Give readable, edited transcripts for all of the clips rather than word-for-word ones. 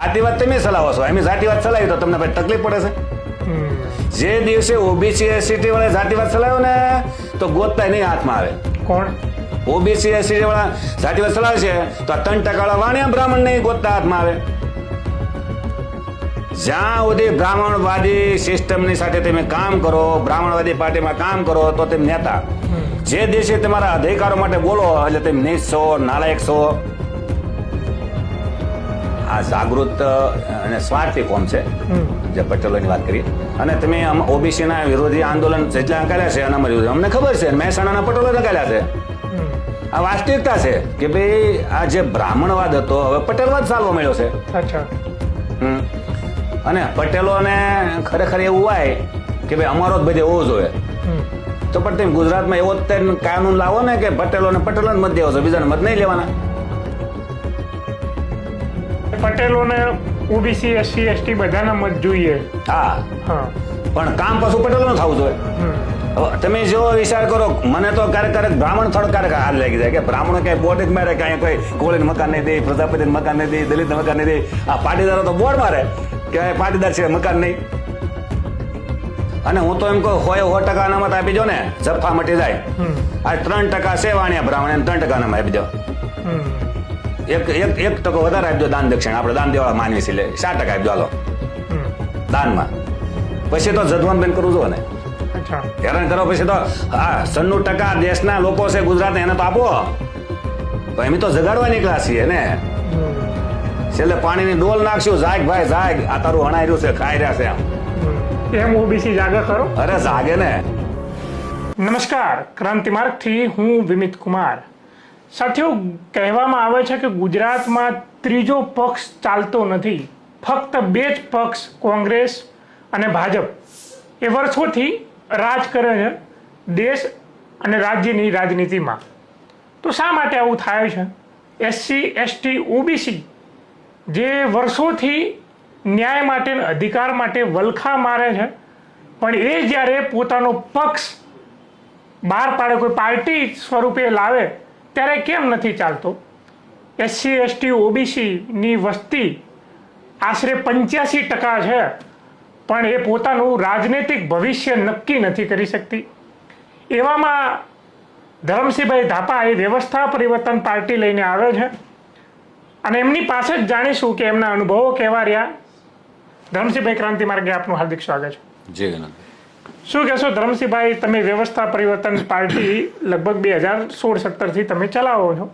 જાતિવાદ તમે ચલાવો છો, એમ જાતિવાદ ચલાવી તો તમને ભાઈ તકલીફ પડે છે. જે દિવસે ઓબીસી એસટી વાળા જાતિવાદ ચલાવ્યો ને તો ગોતતા નહીં હાથમાં આવે. કોણ? ઓબીસી એસટી વાળા જાતિવાદ ચલાવે છે તો આ 3% વાળા વાણિયા બ્રાહ્મણ નહીં ગોતતા હાથમાં આવે. જ્યાં સુધી બ્રાહ્મણવાદી સિસ્ટમની સાથે તમે કામ કરો, બ્રાહ્મણવાદી પાર્ટીમાં કામ કરો તો તમે નેતા. જે દિવસે તમારા અધિકારો માટે બોલો એટલે તમે નીચ છો, નાલાયક છો. આ જાગૃત અને સ્વાર્થી કોમ છે જે પટેલોની વાત કરીએ. અને તમે ઓબીસી ના વિરોધી આંદોલન જેટલા કર્યા છે એના વિરુદ્ધ અમને ખબર છે, મહેસાણાના પટેલો કર્યા છે. આ વાસ્તવિકતા છે કે ભાઈ આ જે બ્રાહ્મણવાદ હતો હવે પટેલવાદ ચાલવા મળ્યો છે. અચ્છા. અને પટેલોને ખરેખર એવું હોય કે ભાઈ અમારો જ બધે હોવો જોઈએ તો પણ તમે ગુજરાતમાં એવો કાનૂન લાવો ને કે પટેલોને મત દેવો છો, બીજાને મત નહીં લેવાના. પટેલોને ઓબીસી એસસી એસટી બધાના મત જોઈએ. હા, હા, પણ કામ પાછું પટેલોનું થવું જોઈએ. હવે તમે જો વિચાર કરો, મને તો ક્યારેક બ્રાહ્મણ થોડો ક્યારેક હાથ લાગી જાય કે બ્રાહ્મણો કઈ બોર્ડ જ મારે, કઈ કોઈ કોળીને મકાન નહીં દે, પ્રજાપતિને મકાન નહીં દે, દલિતને મકાન નહીં દે. આ પાટીદારો તો બોર્ડ મારે કે પાટીદાર છે મકાન નહીં. અને હું તો એમ કહું 100% અનામત આપી દો ને, જફા મટી જાય. આ 3% છે વાણિયા બ્રાહ્મણ, એને 3% અનામત આપી દો. 1% વધારે આપી દો દાન દક્ષિણ. આપણે દાન દેવા માનવી છે એટલે 4% આપી દો હાલો દાનમાં. પછી તો જજવાન બંધ કરવું જોઈએ ને. હેરાન કરો પછી તો 96% દેશના લોકો છે ગુજરાત એને તો આપો. એમ તો જગાડવા નીકળ્યા છીએ ને. છેલ્લે પાણીની ડોલ નાખશું, જાગ ભાઈ જાગ, આ તારું હણાઈ રહ્યું છે, ખાઈ રહ્યા છે એમ ઓબીસી જાગે ખરો? અરે જાગે ને. નમસ્કાર, ક્રાંતિ માર્ગથી હું વિમિત કુમાર. સાથીઓ, કહેવામાં આવે છે કે ગુજરાતમાં ત્રીજો પક્ષ ચાલતો નથી. ફક્ત 2 જ પક્ષ, કોંગ્રેસ અને ભાજપ, એ વર્ષોથી રાજ કરે છે દેશ અને રાજ્યની રાજનીતિમાં. તો શા માટે આવું થાય છે? એસસી એસટી ઓબીસી જે વર્ષોથી ન્યાય માટે, અધિકાર માટે વલખા મારે છે, પણ એ જ્યારે પોતાનો પક્ષ બહાર પાડે, કોઈ પાર્ટી સ્વરૂપે લાવે, ત્યારે કેમ નથી ચાલતો? એસસી એસટી ઓબીસીની વસ્તી આશરે 85% છે, પણ એ પોતાનું રાજનૈતિક ભવિષ્ય નક્કી નથી કરી શકતી. એવામાં ધરમસિંહભાઈ ધાપા એ વ્યવસ્થા પરિવર્તન પાર્ટી લઈને આવે છે અને એમની પાસે જ જાણીશું કે એમના અનુભવો કેવા રહ્યા. ધરમસિંહભાઈ, ક્રાંતિ માર્ગે આપનું હાર્દિક સ્વાગત છે. જી ગણન. શું કહેશો ધરમસિંહભાઈ, તમે વ્યવસ્થા પરિવર્તન પાર્ટી લગભગ 2016-17થી તમે ચલાવો છો.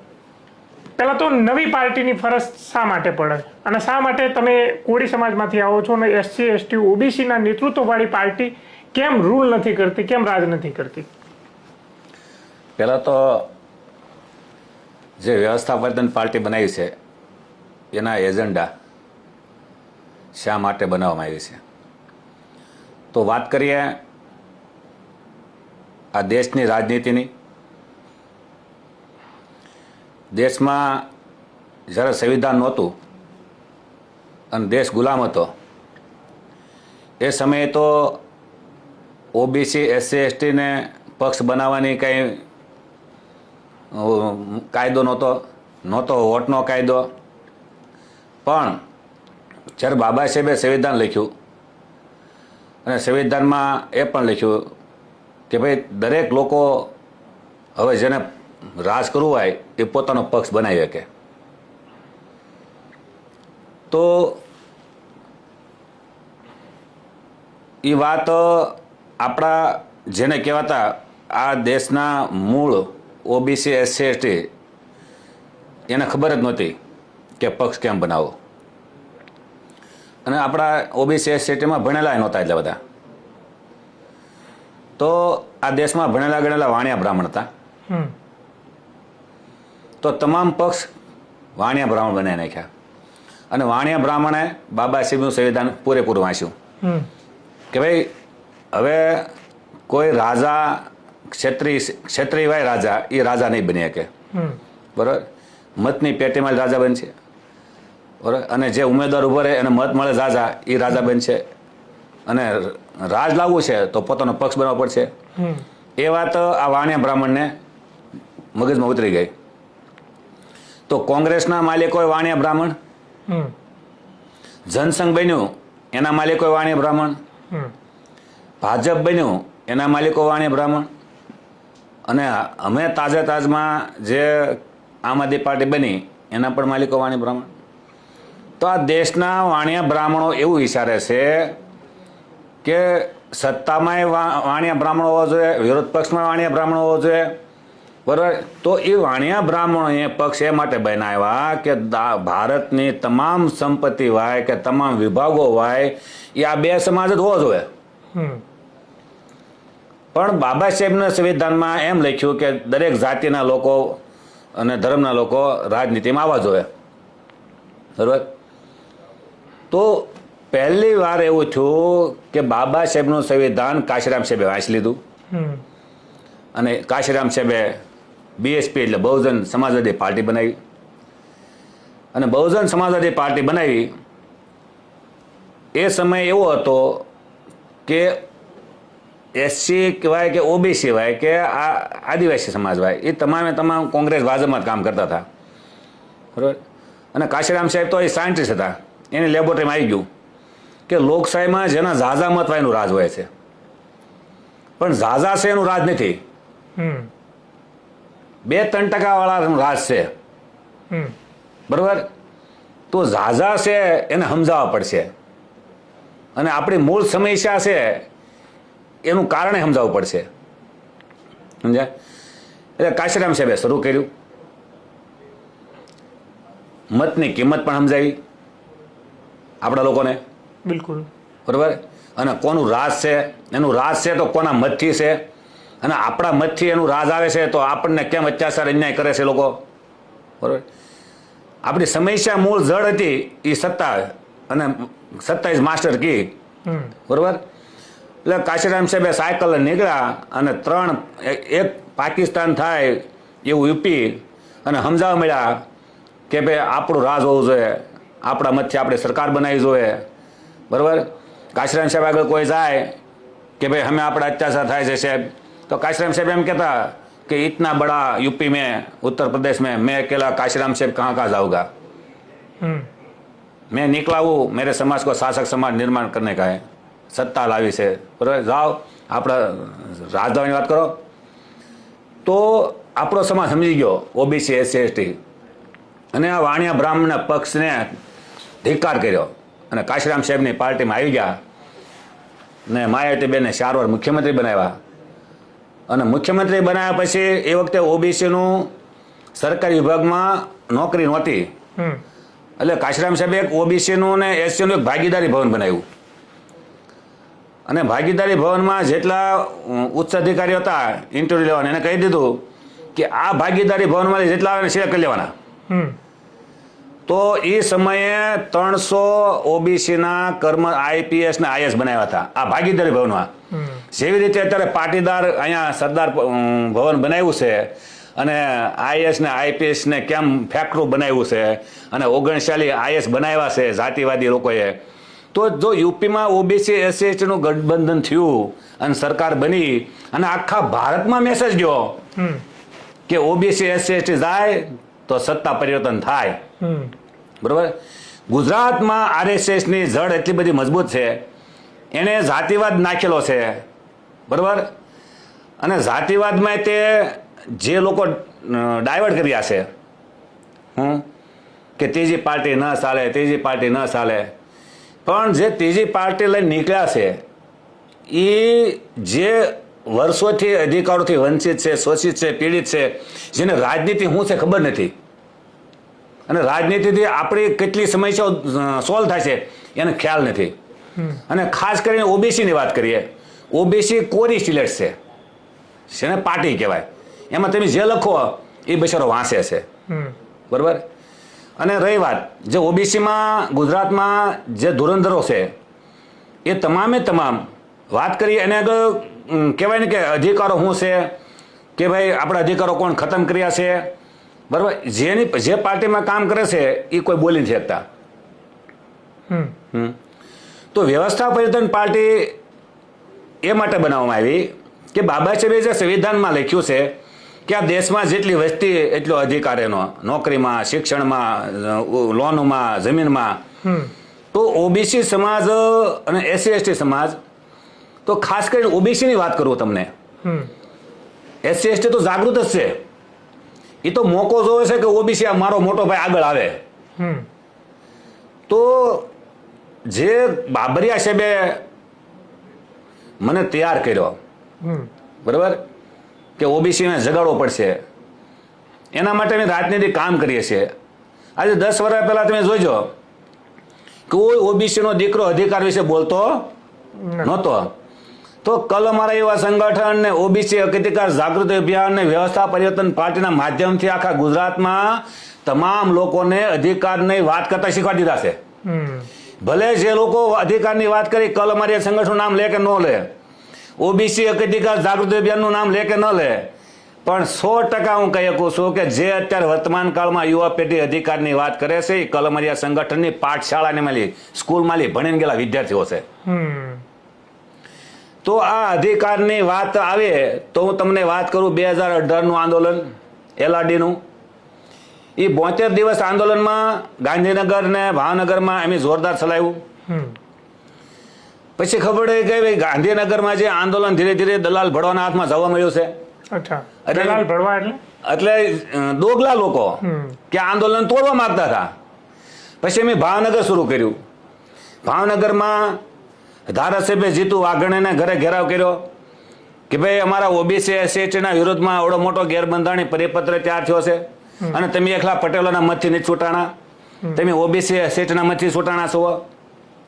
પહેલાં તો નવી પાર્ટીની ફરજ શા માટે પડે અને શા માટે તમે કોળી સમાજમાંથી આવો છો અને એસસી એસટી ઓબીસીના નેતૃત્વવાળી પાર્ટી કેમ રૂલ નથી કરતી, કેમ રાજ નથી કરતી? પહેલાં તો જે વ્યવસ્થા પરિવર્તન પાર્ટી બનાવી છે એના એજન્ડા શા માટે બનાવવામાં આવી છે તો વાત કરીએ આ દેશની રાજનીતિની. દેશમાં જ્યારે સંવિધાન નહોતું અને દેશ ગુલામ હતો એ સમયે તો ઓબીસી એસસી એસટીને પક્ષ બનાવવાની કંઈ કાયદો નહોતો વોટનો કાયદો. પણ જ્યારે બાબા સાહેબે સંવિધાન લખ્યું અને સંવિધાનમાં એ પણ લખ્યું કે ભાઈ દરેક લોકો હવે જેને રાજ કરવું હોય એ પોતાનો પક્ષ બનાવી શકે. તો એ વાત આપણા જેને કહેવાતા આ દેશના મૂળ ઓબીસી એસસી એસટી એને ખબર જ નહોતી કે પક્ષ કેમ બનાવો. અને આપણા ઓબીસી એસસી એસટીમાં ભણેલા નહોતા એટલા બધા. તો આ દેશમાં ભણેલા ગણેલા વાણિયા બ્રાહ્મણ હતા. તો તમામ પક્ષ વાણિયા બ્રાહ્મણ બનાવી નાખ્યા અને વાણિયા બ્રાહ્મણે બાબા સાહેબનું સંવિધાન પૂરેપૂરું વાંચ્યું કે ભાઈ હવે કોઈ રાજા ક્ષત્રિય હોય રાજા, એ રાજા નહીં બની શકે. બરાબર, મતની પેટીમાં રાજા બનશે. બરાબર, અને જે ઉમેદવાર ઉભો રહે એને મત મળે રાજા, એ રાજા બનશે. અને રાજ લાવવું છે તો પોતાનો પક્ષ બનાવવો પડશે. એ વાત આ વાણિયા બ્રાહ્મણને મગજમાં ઉતરી ગઈ. તો કોંગ્રેસના માલિકો વાણિયા બ્રાહ્મણ જનસંઘ બન્યું એના માલિકો વાણિયા બ્રાહ્મણ, ભાજપ બન્યું એના માલિકો વાણિયા બ્રાહ્મણ, અને અમે તાજમાં જે આમ આદમી પાર્ટી બની એના પણ માલિકો વાણિયા બ્રાહ્મણ. તો આ દેશના વાણિયા બ્રાહ્મણો એવું વિચારે છે કે સત્તામાંય વાણિયા બ્રાહ્મણો હોવો જોઈએ, વિરોધ પક્ષમાં વાણિયા બ્રાહ્મણો હોવો જોઈએ, બરાબર. તો એ વાણિયા બ્રાહ્મણોએ પક્ષ એ માટે બનાવ્યા કે ભારતની તમામ સંપત્તિ હોય કે તમામ વિભાગો હોય એ આ બે સમાજ જ હોવો જોઈએ. પણ બાબા સાહેબના સંવિધાનમાં એમ લખ્યું કે દરેક જાતિના લોકો અને ધર્મના લોકો રાજનીતિમાં આવવા જોઈએ, બરાબર. તો પહેલી વાર એવું થયું કે બાબા સાહેબનું સંવિધાન કાશીરામ સાહેબે વાંચી લીધું, અને કાશીરામ સાહેબે બીએસપી એટલે બહુજન સમાજવાદી પાર્ટી બનાવી, અને બહુજન સમાજવાદી પાર્ટી બનાવી એ સમય એવો હતો કે એસસી કહેવાય કે ઓબીસી હોય કે આ આદિવાસી સમાજ હોય એ તમામે તમામ કોંગ્રેસ ભાજપમાં જ કામ કરતા હતા, બરાબર. અને કાશીરામ સાહેબ તો એ સાયન્ટિસ્ટ હતા, એની લેબોરેટરીમાં આવી ગયું કે લોકશાહીમાં જેના ઝાઝા મત હોય એનું રાજ હોય છે, પણ ઝાઝા છે એનું રાજ નથી, 2-3% વાળાનું રાજ છે, બરાબર. તો ઝાઝા છે એને સમજાવવા પડશે, અને આપણી મૂળ સમસ્યા છે એનું કારણે સમજાવવું પડશે, સમજ્યા. એટલે કાશીરામ સાહેબે શરૂ કર્યું, મતની કિંમત પણ સમજાવી આપણા લોકોને, બિલકુલ, બરાબર. અને કોનું રાજ છે, એનું રાજ છે તો કોના મતથી છે, અને આપણા મતથી એનું રાજ આવે છે તો આપણને કેમ અત્યાચાર અન્યાય કરે છે લોકો, બરાબર. આપણી સમસ્યા મૂળ જડ હતી એ સત્તા, અને સત્તા ઇઝ માસ્ટર કી, બરાબર. એટલે કાશીરામ સાહેબે સાયકલ નીકળ્યા અને 1 પાકિસ્તાન થાય એવું યુપી અને સમજાવવા મળ્યા કે ભાઈ આપણું રાજ હોવું જોઈએ, આપણા મતથી આપણે સરકાર બનાવવી જોઈએ, બરાબર. કાશીરામ સાહેબ આગળ કોઈ જાય કે ભાઈ અમે આપણા અત્યાચાર થાય છે સાહેબ, તો કાશીરામ સાહેબ એમ કહેતા कि इतना बड़ा यूपी में उत्तर प्रदेश में मैं अकेला काशीराम साहब कहाँ जाऊँगा, मैं निकला हूँ मेरे समाज को शासक समाज निर्माण करने का है, सत्ता लावी से, बराबर. जाओ આપણે રાજધાની વાત કરો. તો આપણો સમાજ સમજી ગયો ઓબીસી એસસી એસટી, અને આ વાણિયા બ્રાહ્મણના પક્ષને ધિક્કાર કર્યો અને કાશીરામ સાહેબની પાર્ટીમાં આવી ગયા, ને માયાવતીબેનને 4 વાર મુખ્યમંત્રી બનાવ્યા. અને મુખ્યમંત્રી બનાવ્યા પછી એ વખતે ઓબીસીનું સરકારી વિભાગમાં નોકરી નહોતી, એટલે કાશીરામ સાહેબે એક ઓબીસીનું ને એસસીનું એક ભાગીદારી ભવન બનાવ્યું, અને ભાગીદારી ભવનમાં જેટલા ઉચ્ચ અધિકારીઓ હતા ઇન્ટરવ્યુ લેવાના એને કહી દીધું કે આ ભાગીદારી ભવનમાં જેટલા આવે સિલેક્ટ કરી લેવાના. તો એ સમયે 300 ઓબીસીના કર્મ આઈપીએસ ને આઈએસ બનાવ્યા હતા આ ભાગીદારી ભવનમાં. જેવી રીતે અત્યારે પાટીદાર અહીંયા સરદાર ભવન બનાવ્યું છે, અને આઈએસ ને આઈપીએસ ને કેમ ફેક્ટરી બનાવ્યું છે, અને 39 આઈએસ બનાવ્યા છે જાતિવાદી લોકોએ. તો જો યુપીમાં ઓબીસી એસસી એસટીનું ગઠબંધન થયું અને સરકાર બની અને આખા ભારતમાં મેસેજ ગયો કે ઓબીસી એસસી એસટી જાય તો સત્તા પરિવર્તન થાય, બરાબર. ગુજરાતમાં આરએસએસની જડ એટલી બધી મજબૂત છે, એણે જાતિવાદ નાખેલો છે, બરાબર. અને જાતિવાદમાં તે જે લોકો ડાયવર્ટ કર્યા છે કે ત્રીજી પાર્ટી ન ચાલે, ત્રીજી પાર્ટી ન ચાલે, પણ જે ત્રીજી પાર્ટી લઈને નીકળ્યા છે એ જે વર્ષોથી અધિકારોથી વંચિત છે, શોષિત છે, પીડિત છે, જેને રાજનીતિ શું છે ખબર નથી, અને રાજનીતિથી આપણી કેટલી સમસ્યાઓ સોલ્વ થાય છે એને ખ્યાલ નથી. અને ખાસ કરીને ઓબીસીની વાત કરીએ, ઓબીસી કોરી સિલેક્ટ છે, જેને પાર્ટી કહેવાય, એમાં તમે જે લખો એ બિચારો વાંચે છે, બરાબર. અને રહી વાત જે ઓબીસીમાં ગુજરાતમાં જે ધુરંધરો છે એ તમામે તમામ વાત કરીએ એને આગળ કહેવાય ને કે અધિકારો શું છે કે ભાઈ આપણા અધિકારો કોણ ખતમ કર્યા છે, બરાબર. જે પાર્ટીમાં કામ કરે છે એ કોઈ બોલી નથી શકતા. તો વ્યવસ્થા પરિવર્તન પાર્ટી એ માટે બનાવવામાં આવી કે બાબા સાહેબે જે સંવિધાનમાં લખ્યું છે કે આ દેશમાં જેટલી વસ્તી એટલો અધિકાર એનો, નોકરીમાં, શિક્ષણમાં, લોનમાં, જમીનમાં. તો ઓબીસી સમાજ અને એસસી એસટી સમાજ, તો ખાસ કરીને ઓબીસીની વાત કરું તમને, એસસી એસટી તો જાગૃત જ છે. એ તો મોકો જોવે છે કે ઓબીસી આ મારો મોટો ભાઈ આગળ આવે. તો જે બાબરિયા સાહેબે મને તૈયાર કર્યો, બરાબર, કે ઓબીસીને જગાડવો પડશે, એના માટે અમે રાજનીતિ કામ કરીએ છીએ. આજે 10 વર્ષ પહેલા તમે જોઈજો, કોઈ ઓબીસીનો દીકરો અધિકાર વિશે બોલતો નહોતો. તો કલ અમારા એવા સંગઠન ને ઓબીસી અધિકાર જાગૃતિ અભિયાન ને વ્યવસ્થા પરિવર્તન પાર્ટીના માધ્યમથી આખા ગુજરાતમાં તમામ લોકોને અધિકારની વાત કરતા શીખવાડી દીધા છે. ભલે જે લોકો અધિકારની વાત કરી, કલ અમારી સંગઠનનું નામ લે કે ન લે, ઓબીસી અધિકાર જાગૃતિ અભિયાનનું નામ લે કે ન લે, પણ 100% હું કહી શકું છું કે જે અત્યારે વર્તમાન કાળમાં યુવા પેઢી અધિકારની વાત કરે છે એ કલમરિયા સંગઠનની પાઠશાળાની માલી સ્કૂલમાં ભણીને ગયેલા વિદ્યાર્થીઓ છે. તો આ અધિકારની વાત આવે તો હું તમને વાત કરું 2018નું આંદોલન એલઆરડીનું. એ 72 દિવસ આંદોલનમાં ગાંધીનગર ને ભાવનગરમાં અમે જોરદાર ચલાવ્યું. પછી ખબર પડી કે ભાઈ ગાંધીનગરમાં જે આંદોલન ધીરે ધીરે દલાલ ભડવાના હાથમાં જવા મળ્યું છે. દલાલ ભડવા એટલે દોગલા લોકો કે આંદોલન તોડવા માંગતા હતા. પછી અમે ભાવનગર શરૂ કર્યું. ભાવનગરમાં ધારાસભ્ય જીતુ વાઘાણીને ઘરે ઘેરાવ કર્યો કે ભાઈ અમારા ઓબીસી એસસીના વિરોધમાં આવડો મોટો ગેરબંધારણી પરિપત્ર તૈયાર થયો છે અને તમે એકલા પટેલોના મતથી નથી છૂટાણા, તમે ઓબીસી એસસીના મતથી છૂટાણા છો,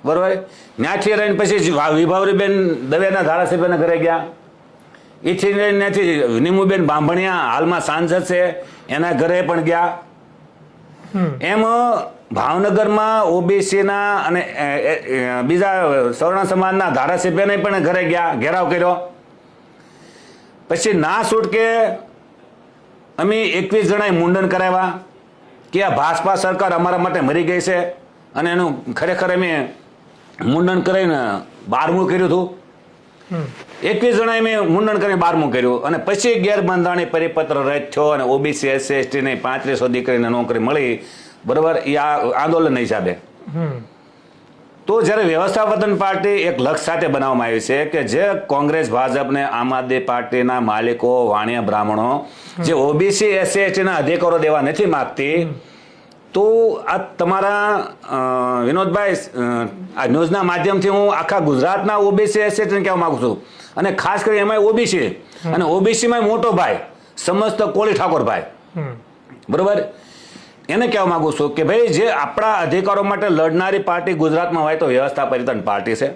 બરોબર. ત્યાંથી રહીને પછી વિભાવરીબેન દવેના ધારાસભ્યના ઘરે ગયા. એથી ત્યાંથી નીમુબેન બાંભણિયા હાલમાં સાંસદ છે એના ઘરે પણ ગયા. એમ ભાવનગરમાં ઓબીસીના અને બીજા સવર્ણ સમાજના ધારાસભ્યને પણ ઘરે ગયા, ઘેરાવ કર્યો. પછી ના છૂટકે અમે 21 જણાએ મુંડન કરાવ્યા કે આ ભાજપા સરકાર અમારા માટે મરી ગઈ છે, અને એનું ખરેખર અમે મુંડન કરીને 12મું કર્યું હતું. 21 જણાએ મેં મુંડન કરીને 12મું કર્યું. અને પછી ગેરબંધારણી પરિપત્ર રદ થયો અને ઓબીસી એસસી એસટીને 3500 દીકરીને નોકરી મળી, બરોબર. એ આ આંદોલન હિસાબે. તો જ્યારે વ્યવસ્થાપન પાર્ટી એક લક્ષ્ય સાથે બનાવવામાં આવી છે કે જે કોંગ્રેસ, ભાજપ ને આમ આદમી પાર્ટીના માલિકો, વાણિયા બ્રાહ્મણો જે ઓબીસી એસસી એસટીના અધિકારો દેવા નથી માંગતી, તો આ તમારા વિનોદભાઈ આ ન્યૂઝના માધ્યમથી હું આખા ગુજરાતના ઓબીસી એસસીને કહેવા માંગુ છું, અને ખાસ કરી એમાં ઓબીસી અને ઓબીસીમાં મોટો ભાઈ સમસ્ત કોળી ઠાકોરભાઈ, બરોબર, એને કહેવા માંગુ છું કે ભાઈ જે આપણા અધિકારો માટે લડનારી પાર્ટી ગુજરાતમાં હોય તો વ્યવસ્થા પરિવર્તન પાર્ટી છે,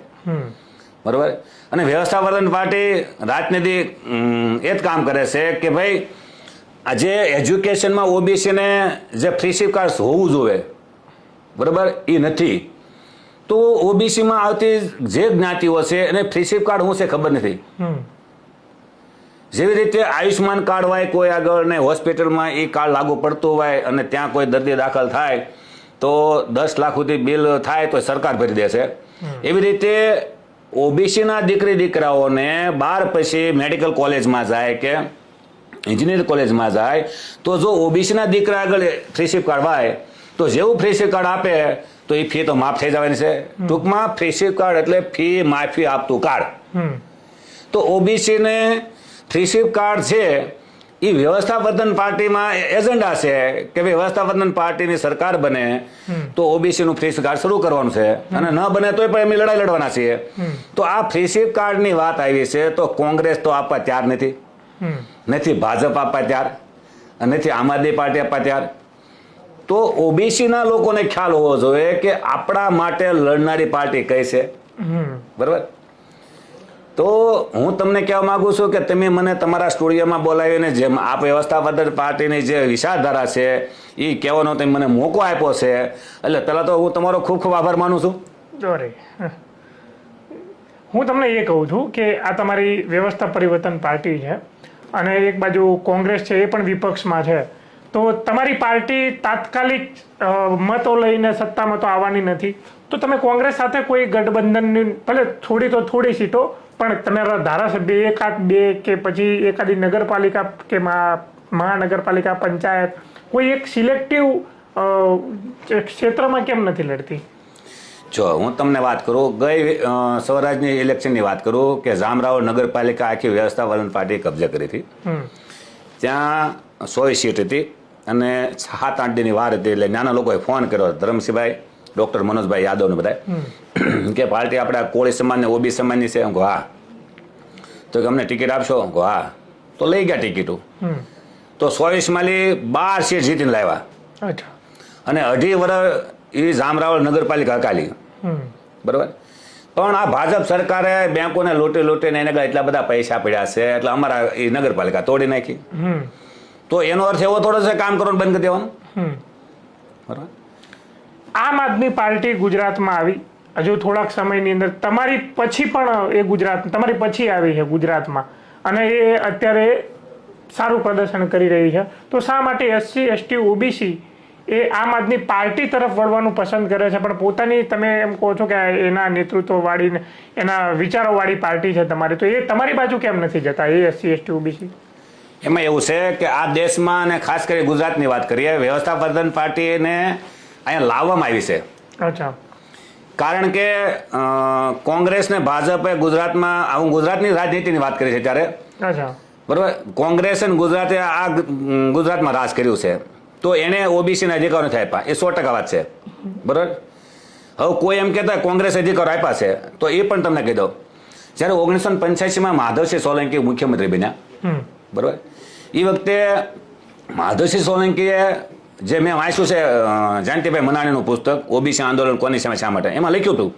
બરોબર. અને વ્યવસ્થા પરિવર્તન પાર્ટી રાજનીતિ એ જ કામ કરે છે કે ભાઈ આજે એજ્યુકેશનમાં ઓબીસીને જે ફ્રીશીપ કાર્ડ હોવું જોઈએ, બરોબર, એ નથી. તો ઓબીસીમાં આવતી જે જ્ઞાતિઓ છે એને ફ્રીશીપ કાર્ડ શું છે ખબર નથી. જેવી રીતે આયુષ્માન કાર્ડ હોય કોઈ આગળ ને હોસ્પિટલમાં એ કાર્ડ લાગુ પડતું હોય અને ત્યાં કોઈ દર્દી દાખલ થાય તો 10 લાખ સુધી બિલ થાય તો સરકાર ભરી દેશે. એવી રીતે ઓબીસીના દીકરી દીકરાઓને 12 પછી મેડિકલ કોલેજમાં જાય કે એન્જિનિયરિંગ કોલેજમાં જાય તો જો ઓબીસીના દીકરા આગળ ફ્રીશીપ કાર્ડ હોય તો જેવું ફ્રીશીપ કાર્ડ આપે તો એ ફી તો માફ થઈ જવાની છે. ટૂંકમાં ફ્રીશીપ કાર્ડ એટલે ફી માફી આપતું કાર્ડ. તો ઓબીસીને ફ્રીશીપ કાર્ડ છે એ વ્યવસ્થાપન પાર્ટીમાં એજન્ડા છે કે ભાઈ વ્યવસ્થાપન પાર્ટીની સરકાર બને તો ઓબીસીનું ફ્રીશીપ કાર્ડ શરૂ કરવાનું છે, અને ન બને તોય પણ એમની લડાઈ લડવાના છીએ. તો આ ફ્રીશીપ કાર્ડની વાત આવી છે તો કોંગ્રેસ તો આપવા તૈયાર નથી, નથી ભાજપ આપવા તૈયાર, નથી આમ આદમી પાર્ટી આપવા તૈયાર. તો ઓબીસીના લોકોને ખ્યાલ હોવો જોઈએ કે આપણા માટે લડનારી પાર્ટી કઈ છે, બરાબર. તો હું તમને કહેવા માંગુ છું કે તમે મને તમારા સ્ટુડિયોમાં બોલાવીને જેમ આપ વ્યવસ્થાપન પાર્ટીની જે વિચારધારા છે એ કહેવાનો તમે મને મોકો આપ્યો છે, એટલે પહેલાં તો હું તમારો ખૂબ ખૂબ આભાર માનું છું. હું તમને એ કહું છું કે આ તમારી વ્યવસ્થા પરિવર્તન પાર્ટી છે અને એક બાજુ કોંગ્રેસ છે એ પણ વિપક્ષમાં છે, તો તમારી પાર્ટી તાત્કાલિક મતો લઈને સત્તામાં તો આવવાની નથી, તો તમે કોંગ્રેસ સાથે કોઈ ગઠબંધનની ભલે થોડી તો થોડી સીટો પણ તમારા ધારાસભ્ય એકાદ બે કે પછી એકાદી નગરપાલિકા કે મહાનગરપાલિકા પંચાયત કોઈ એક સિલેક્ટિવ ક્ષેત્રમાં કેમ નથી લડતી? જો હું તમને વાત કરું, ગઈ સ્વરાજની ઇલેક્શનની વાત કરું કે જામરાવ નગરપાલિકા આખી વ્યવસ્થાપન પાર્ટીએ કબજે કરી હતી. ત્યાં 100 સીટ હતી અને 7-8 દિનની વાર હતી. એટલે નાના લોકોએ ફોન કર્યો, ધરમસિંહભાઈ, ડૉક્ટર મનોજભાઈ યાદવને બધા, કે પાર્ટી આપણા કોળી સમાજ ને ઓબી સમાજની છે. હું હા. તો કે અમને ટિકિટ આપશો? હું હા. તો લઈ ગયા ટિકિટો. તો 24 માંથી 12 સીટ જીતીને લાવ્યા. અચ્છા. અને 2.5 વર્ષ એ જામરાવળ નગરપાલિકા હકાલી. બરાબર. પણ આ ભાજપ સરકારે બેંકોને લૂંટીને એને એટલા બધા પૈસા પડ્યા છે એટલે અમારા એ નગરપાલિકા તોડી નાખી. તો એનો અર્થ એવો થોડો છે કામ કરવાનું બંધ કરી દેવાનું. બરાબર. આમ આદમી પાર્ટી ગુજરાતમાં આવી હજુ થોડાક સમયની અંદર, તમારી પછી પણ એ તમારી પછી આવી છે ગુજરાતમાં, અને એ અત્યારે સારું પ્રદર્શન કરી રહી છે. તો શા માટે SC ST OBC એ આમ આદમી પાર્ટી તરફ વળવાનું પસંદ કરે છે, પણ પોતાની તમે એમ કહો છો કે એના નેતૃત્વવાળી, એના વિચારોવાળી પાર્ટી છે તમારી, તો એ તમારી બાજુ કેમ નથી જતા એ SC ST OBC? એમાં એવું છે કે આ દેશમાં અને ખાસ કરી ગુજરાતની વાત કરીએ, વ્યવસ્થાપન પાર્ટીને અહીંયા લાવવામાં આવી છે. અચ્છા. કારણ કે કોંગ્રેસ ને ભાજપે ગુજરાતમાં, હું ગુજરાતની રાજનીતિની વાત કરી છે ત્યારે, અચ્છા, બરાબર, કોંગ્રેસ અને ગુજરાતે આ ગુજરાતમાં રાજ કર્યું છે, તો એને ઓબીસી ના અધિકારો નથી આપ્યા. એ 100% વાત છે. બરાબર. હવે કોઈ એમ કહેતા કોંગ્રેસ અધિકારો આપ્યા છે, તો એ પણ તમને કહી દઉં, જ્યારે 1985માં માધવસિંહ સોલંકી મુખ્યમંત્રી બન્યા, બરાબર, એ વખતે માધવસિંહ સોલંકીએ, જે મેં વાંચ્યું છે જયંતિભાઈ મનાણીનું પુસ્તક ઓબીસી આંદોલન કોની સામે શા માટે, એમાં લખ્યું હતું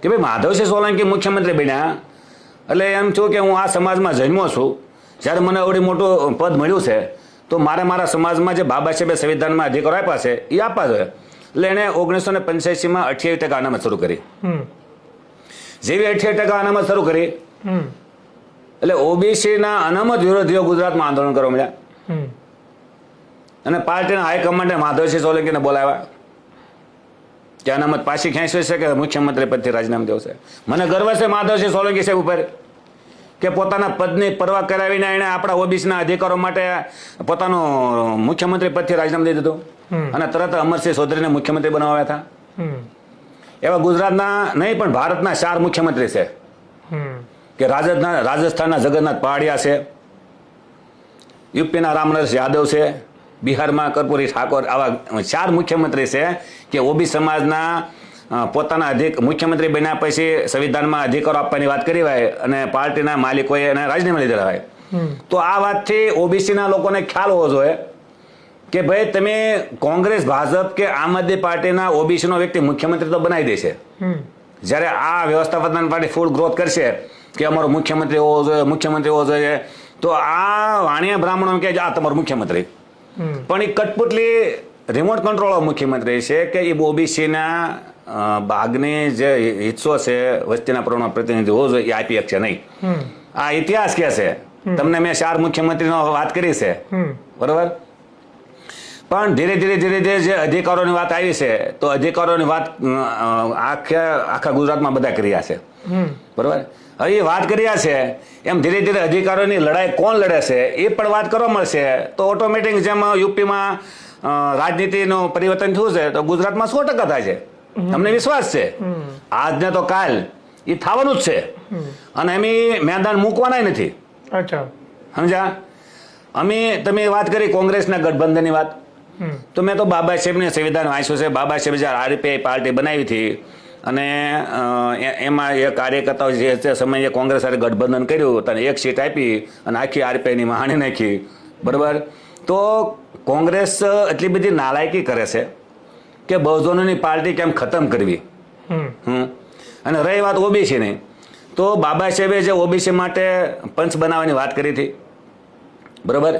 કે ભાઈ માધવસિંહ સોલંકી મુખ્યમંત્રી બન્યા એટલે એમ થયું કે હું આ સમાજમાં જન્મ્યો છું, જ્યારે મને આવડી મોટું પદ મળ્યું છે તો મારે મારા સમાજમાં જે બાબા સાહેબે સંવિધાનમાં અધિકારો આપ્યા છે એ આપવા જોઈએ. એટલે એણે 1985માં 28% અનામત શરૂ કરી. જેવી 28% અનામત શરૂ કરી એટલે ઓબીસીના અનામત વિરોધીઓ ગુજરાતમાં આંદોલન કરવા મળ્યા અને પાર્ટીના હાઈકમાન્ડે માધવસિંહ સોલંકીને બોલાવ્યા કે અનામત પાછી ખેંચવી છે કે મુખ્યમંત્રી પદથી રાજીનામું દેવું છે. મને ગર્વ છે માધવસિંહ સોલંકી સાહેબ ઉપર કે પોતાના પદની પરવા કરાવીને એણે આપણા ઓબીસીના અધિકારો માટે પોતાનું મુખ્યમંત્રી પદથી રાજીનામું દઈ દીધું અને તરત અમરસિંહ ચૌધરીને મુખ્યમંત્રી બનાવ્યા હતા. એવા ગુજરાતના નહીં પણ ભારતના 4 મુખ્યમંત્રી છે કે રાજસ્થાનના જગન્નાથ પહાડિયા છે, યુપીના રામનરેશ યાદવ છે, બિહારમાં કર્પૂરી ઠાકોર, આવા 4 મુખ્યમંત્રી છે કે ઓબી સમાજના પોતાના મુખ્યમંત્રી બન્યા પછી સંવિધાનમાં અધિકારો આપવાની વાત કરી હોય અને પાર્ટીના માલિકોએ એને રાજીનામું લીધેલા હોય. તો આ વાતથી ઓબીસીના લોકોને ખ્યાલ હોવો જોઈએ કે ભાઈ તમે કોંગ્રેસ, ભાજપ કે આમ આદમી પાર્ટીના ઓબીસીનો વ્યક્તિ મુખ્યમંત્રી તો બનાવી દેશે, જ્યારે આ વ્યવસ્થાપન પાર્ટી ફૂલ ગ્રોથ કરશે કે અમારો મુખ્યમંત્રી હોવો જોઈએ, મુખ્યમંત્રી હોવો જોઈએ, તો આ વાણિયા બ્રાહ્મણો કે આ તમારો મુખ્યમંત્રી, પણ એ કટપુટલી રિમોટ કંટ્રોલ મુખ્યમંત્રી છે કે એ ઓબીસીના ભાગની જે હિસ્સો છે, વસ્તીના પ્રમાણમાં પ્રતિનિધિ હોવો જોઈએ, એ આપી શકશે નહીં. આ ઇતિહાસ કે છે. તમને મેં 4 મુખ્યમંત્રીનો વાત કરી છે, બરોબર, પણ ધીરે ધીરે જે અધિકારોની વાત આવી છે તો અધિકારોની વાત આખા ગુજરાતમાં બધા કર્યા છે, બરોબર. હવે એ વાત કર્યા છે એમ ધીરે ધીરે અધિકારોની લડાઈ કોણ લડે છે એ પણ વાત કરવા મળશે તો ઓટોમેટિક જેમ યુપીમાં રાજનીતિનું પરિવર્તન થયું છે તો ગુજરાતમાં 100% થાય છે. અમને વિશ્વાસ છે આજને તો કાલ એ થવાનું જ છે અને અમે મેદાન મૂકવાના નથી. અચ્છા, સમજા? અમે તમે વાત કરી કોંગ્રેસના ગઠબંધનની વાત, તો મેં તો બાબા સાહેબને સંવિધાન વાંચ્યું છે. બાબા સાહેબે જ્યારે આરપીઆઈ પાર્ટી બનાવી હતી અને એમાં એ કાર્યકર્તાઓ જે તે સમયે કોંગ્રેસ સાથે ગઠબંધન કર્યું અને 1 સીટ આપી અને આખી આરપીઆઈની હાણી નાખી, બરાબર. તો કોંગ્રેસ એટલી બધી નાલાયકી કરે છે કે બહુજનોની પાર્ટી કેમ ખતમ કરવી. અને રહી વાત ઓબીસીની, તો બાબા સાહેબે જે ઓબીસી માટે પંચ બનાવવાની વાત કરી હતી, બરાબર.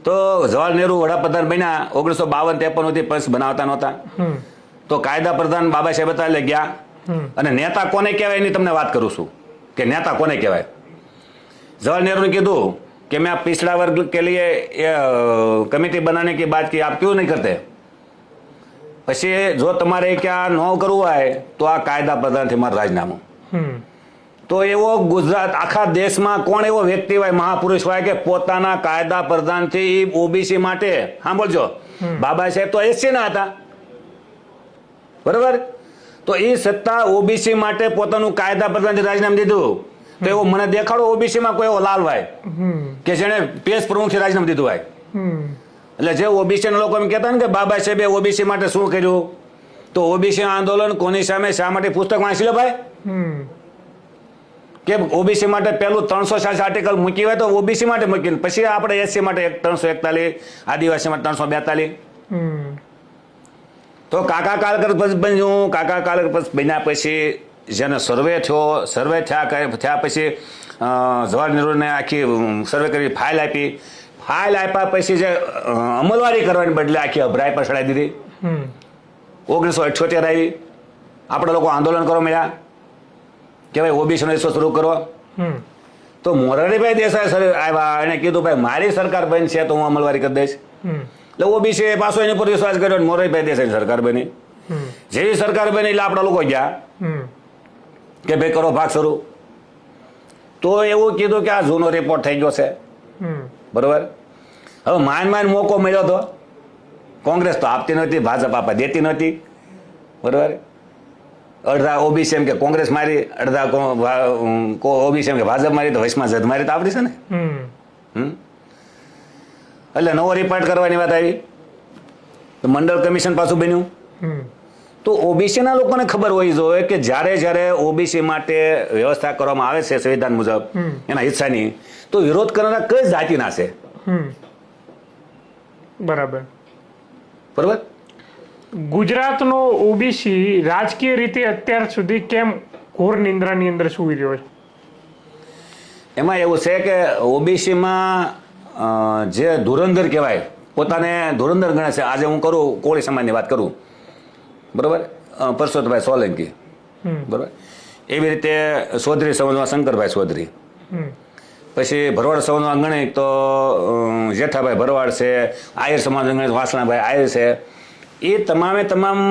તો જવાહરલાલ નહેરુ વડાપ્રધાન બન્યા 1952-53 સુધી પંચ બનાવતા નહોતા. તો કાયદા પ્રધાન બાબા સાહેબ હતા એટલે ગયા. અને નેતા કોને કહેવાય એની તમને વાત કરું છું કે નેતા કોને કહેવાય. જવાહરલાલ નહેરુને કીધું कि मैं पिछड़ा वर्ग के लिए कमेटी बनाने की बात की, आप क्यों नहीं करते? પછી જો તમારે ક્યાં ન કરવું હોય તો આ કાયદા પ્રધાનથી મારું રાજીનામું. તો એવો ગુજરાત આખા દેશમાં કોણ એવો વ્યક્તિ હોય, મહાપુરુષ હોય કે પોતાના કાયદા પ્રધાનથી ઓબીસી માટે, સાંભળજો, બાબા સાહેબ તો એસસી ના હતા, બરાબર, તો એ સત્તા ઓબીસી માટે પોતાનું કાયદા પ્રધાનથી રાજીનામું દીધું તો એવો મને દેખાડો ઓબીસી માં કોઈ એવો લાલભાઈ કે જેને પેશ પ્રમુખથી રાજીનામું દીધું હોય. એટલે જે ઓબીસી ના લોકો એમ કહેતા ને કે બાબા સાહેબે ઓબીસી માટે શું કર્યું, તો ઓબીસી આંદોલન કોની સામે શા માટે પુસ્તક વાંચી લો ભાઈ, કે ઓબીસી માટે પેલું 386 આર્ટિકલ મૂકી હોય તો ઓબીસી માટે મૂકીને પછી આપણે એસસી માટે 341, આદિવાસી માટે 342. તો કાકા કાલકર બન્યું. કાકા કાલકર બન્યા પછી જેને સર્વે થયા પછી જવાહર નહેરુને આખી સર્વે કરી ફાઇલ આપ્યા પછી જે અમલવારી કરવાની બદલે આખી અભરાય પર ચડાવી દીધી. 1978 આવી, આપણે લોકો આંદોલન કરવા મળ્યા કે ભાઈ ઓબીસી નો હિસ્સો શરૂ કરો. તો મોરારીભાઈ દેસાઈ આવ્યા, એને કીધું ભાઈ મારી સરકાર બનશે તો હું અમલવારી કરી દઈશ. એટલે ઓબીસી પાછો એની પર વિશ્વાસ કર્યો, મોરારીભાઈ દેસાઈ સરકાર બની. જેવી સરકાર બની એટલે આપણા લોકો ગયા કે ભાઈ કરો ભાગ શરૂ. તો એવું કીધું કે આ જૂનો રિપોર્ટ થઈ ગયો છે, બરોબર. હવે માન મોકો મળ્યો હતો. કોંગ્રેસ તો આપતી નહોતી, ભાજપ આપવા દેતી નહોતી, બરોબર. અડધા ઓબીસી એમ કે કોંગ્રેસ મારી, અડધા ઓબીસી એમ કે ભાજપ મારી, તો વચમાં જદ મારી તો આવડી છે ને. એટલે નવો રિપોર્ટ કરવાની વાત આવી તો મંડળ કમિશન પાછું બન્યું. તો ઓબીસીના લોકોને ખબર હોવી જોઈએ કે જ્યારે ઓબીસી માટે વ્યવસ્થા કરવામાં આવે છે સંવિધાન મુજબ એના હિસ્સાની, તો વિરોધ કરનારા કઈ જાતિના છે. બરાબર. બરોબર. ગુજરાતનો ઓબીસી રાજકીય રીતે અત્યાર સુધી કેમ ઘોર નિંદ્રાની અંદર સૂઈ રહ્યો છે? એમાં એવું છે કે ઓબીસીમાં જે ધુરંધર કહેવાય, પોતાને ધુરંધર ગણે છે. આજે હું કરું કોળી સમાજની વાત કરું, બરોબર, પરસોત્તભાઈ સોલંકી, બરોબર. એવી રીતે ચૌધરી સમાજમાં શંકરભાઈ ચૌધરી, પછી ભરવાડ સમાજમાં ગણીએ તો જેઠાભાઈ ભરવાડ છે, આહિર સમાજમાં ગણીએ વાસણાભાઈ આહિર છે. એ તમામ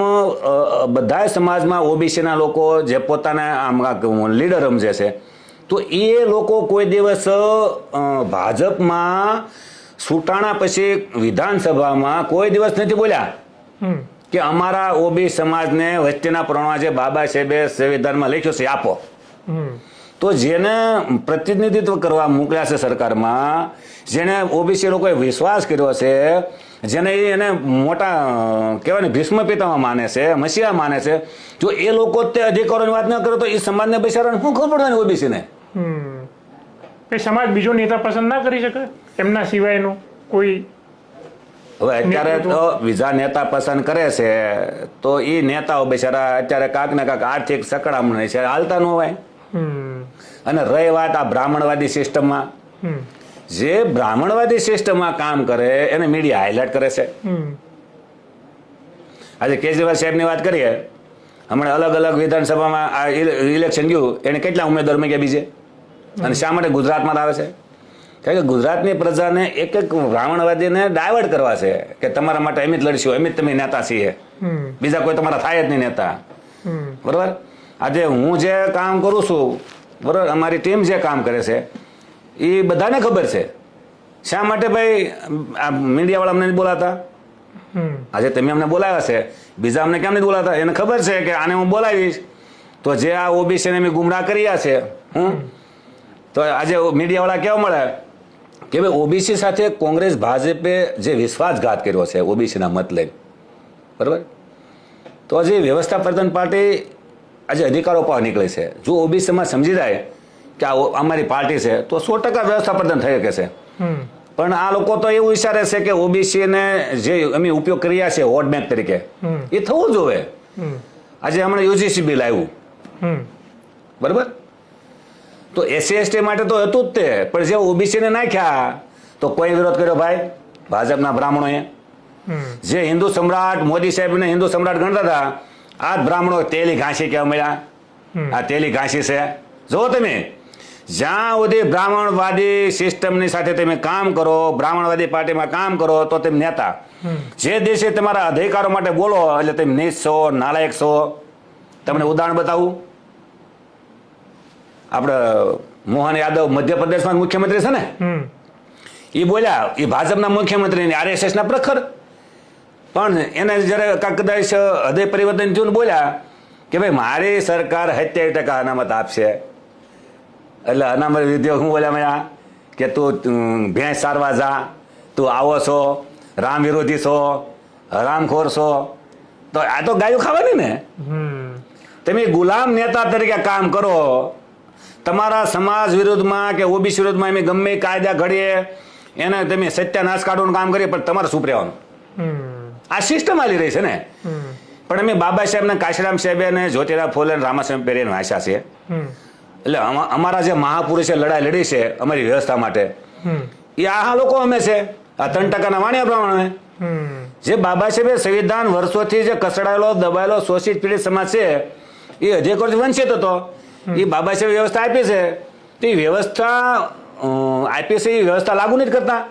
બધા સમાજમાં ઓબીસીના લોકો જે પોતાના આમ લીડર સમજે છે, તો એ લોકો કોઈ દિવસ ભાજપમાં છૂટાણા પછી વિધાનસભામાં કોઈ દિવસ નથી બોલ્યા કે અમારા ઓબી સમાજને વસ્તીના પ્રમાણમાં જે બાબા સાહેબે સંવિધાનમાં લખ્યું છે આપો. તો જેને પ્રતિનિધિત્વ કરવા મોકલ્યા છે સરકારમાં, જેને ઓબીસી લોકોએ વિશ્વાસ કર્યો છે, જેને એને મોટા કહેવાય ને ભીષ્મ પિતામાં માને છે, મસીહા માને છે, જો એ લોકો તે અધિકારોની વાત ન કરે તો એ સમાજને બિચારાને શું ખબર પડવાની ઓબીસીને? સમાજ બીજો નેતા પસંદ ના કરી શકે એમના સિવાયનો કોઈ? હવે અત્યારે તો બીજા નેતા પસંદ કરે છે તો એ નેતાઓ બિચારા અત્યારે કાંક ને કાંક આર્થિક સકડામણી છે, હાલતા ન હોય. અને રહી વાત આ બ્રાહ્મણવાદી સિસ્ટમમાં, જે બ્રાહ્મણવાદી સિસ્ટમમાં કામ કરે એને મીડિયા હાઇલાઇટ કરે છે. આજે કેજરીવાલ સાહેબની વાત કરીએ, હમણાં અલગ વિધાનસભામાં આ ઇલેક્શન ગયું, એને કેટલા ઉમેદવાર મૂક્યા બીજે, અને શા માટે ગુજરાતમાં આવે છે? કારણ કે ગુજરાતની પ્રજાને એક બ્રાહ્મણવાદીને ડાયવર્ટ કરવા છે કે તમારા માટે અમિત લડશું, અમિત તમે નેતા છીએ, બીજા કોઈ તમારા થાય જ નહીં નેતા, બરોબર. આજે હું જે કામ કરું છું, બરોબર, અમારી ટીમ જે કામ કરે છે એ બધાને ખબર છે. શા માટે ભાઈ આ મીડિયાવાળા અમને નહીં બોલાતા? આજે તમે અમને બોલાવ્યા છે, બીજા અમને કેમ નહીં બોલાતા? એને ખબર છે કે આને હું બોલાવીશ તો જે આ ઓબીસીને મેં ગુમરાહ કર્યા છે, તો આજે મીડિયાવાળા કેવા મળે કે ભાઈ ઓબીસી સાથે કોંગ્રેસ ભાજપે જે વિશ્વાસઘાત કર્યો છે ઓબીસીના મત લઈ, બરાબર. તો જે વ્યવસ્થા પ્રધાન પાર્ટી આજે અધિકારો પર નીકળે છે. જો ઓબીસીમાં સમજી જાય કે આ અમારી પાર્ટી છે તો 100% વ્યવસ્થા પ્રધાન થઈ શકે છે. પણ આ લોકો તો એવું વિચારે છે કે ઓબીસીને જે અમે ઉપયોગ કર્યા છે વોટ બેંક તરીકે, એ થવું જોઈએ. આજે હમણાં યુજીસી બિલ આવ્યું, બરાબર. તો એસસી એસટી માટે તો હતું જ તે, પણ જે ઓબીસીને નાખ્યા તો કોઈ વિરોધ કર્યો ભાઈ? ભાજપના બ્રાહ્મણોએ. જે હિન્દુ સમ્રાટ મોદી સાહેબને હિન્દુ સમ્રાટ ગણતા હતા, આ જ બ્રાહ્મણો તેલી ઘાસી કહેવા મળ્યા. આ તેલી ઘાસી છે. જો તમે જ્યાં સુધી બ્રાહ્મણવાદી સિસ્ટમની સાથે તમે કામ કરો, બ્રાહ્મણવાદી પાર્ટીમાં કામ કરો તો તમે નેતા. જે દેશે તમારા અધિકારો માટે બોલો એટલે તમે નીચ છો, નાલાયક છો. તમને ઉદાહરણ બતાવું. આપણે મોહન યાદવ મધ્યપ્રદેશમાં મુખ્યમંત્રી છે ને, એ બોલ્યા, એ ભાજપના મુખ્યમંત્રી આરએસએસના પ્રખર, પણ એને જયારે કદાચ હૃદય પરિવર્તન થયું બોલ્યા કે ભાઈ મારી સરકાર 70% અનામત આપશે, એટલે અનામત વિધેયક હું બોલ્યા મેં કે તું ભેંસ સારવા જા, તું આવો છો, રામ વિરોધી છો, હરામખોર છો, તો આ તો ગાયું ખાવાની ને. તમે ગુલામ નેતા તરીકે કામ કરો, તમારા સમાજ વિરુદ્ધમાં કે ઓબીસી વિરુદ્ધમાં અમે ગમે કાયદા ઘડીએ એને તમે સત્યાનાશ કાઢવાનું કામ કરીએ, પણ તમારે શું રહેવાનું? આ સિસ્ટમ આલી રહી છે ને. પણ અમે બાબા સાહેબ, કાશીરામ સાહેબ ને જ્યોતિરાવ ફૂલે રામાસ્વામી પેરીને વાંચ્યા છે. એટલે અમારા જે મહાપુરુષે લડાઈ લડી છે અમારી વ્યવસ્થા માટે, એ આ લોકો અમે છે, આ 3% વાણિયા પ્રમાણે. જે બાબા સાહેબે સંવિધાન વર્ષોથી જે કસડાયેલો, દબાયેલો, શોષિત પીડિત સમાજ છે એ અધિકારથી વંચિત હતો, એ બાબા સાહેબ વ્યવસ્થા આપી છે, તો એ વ્યવસ્થા આપી છે, એ વ્યવસ્થા લાગુ નથી કરતા.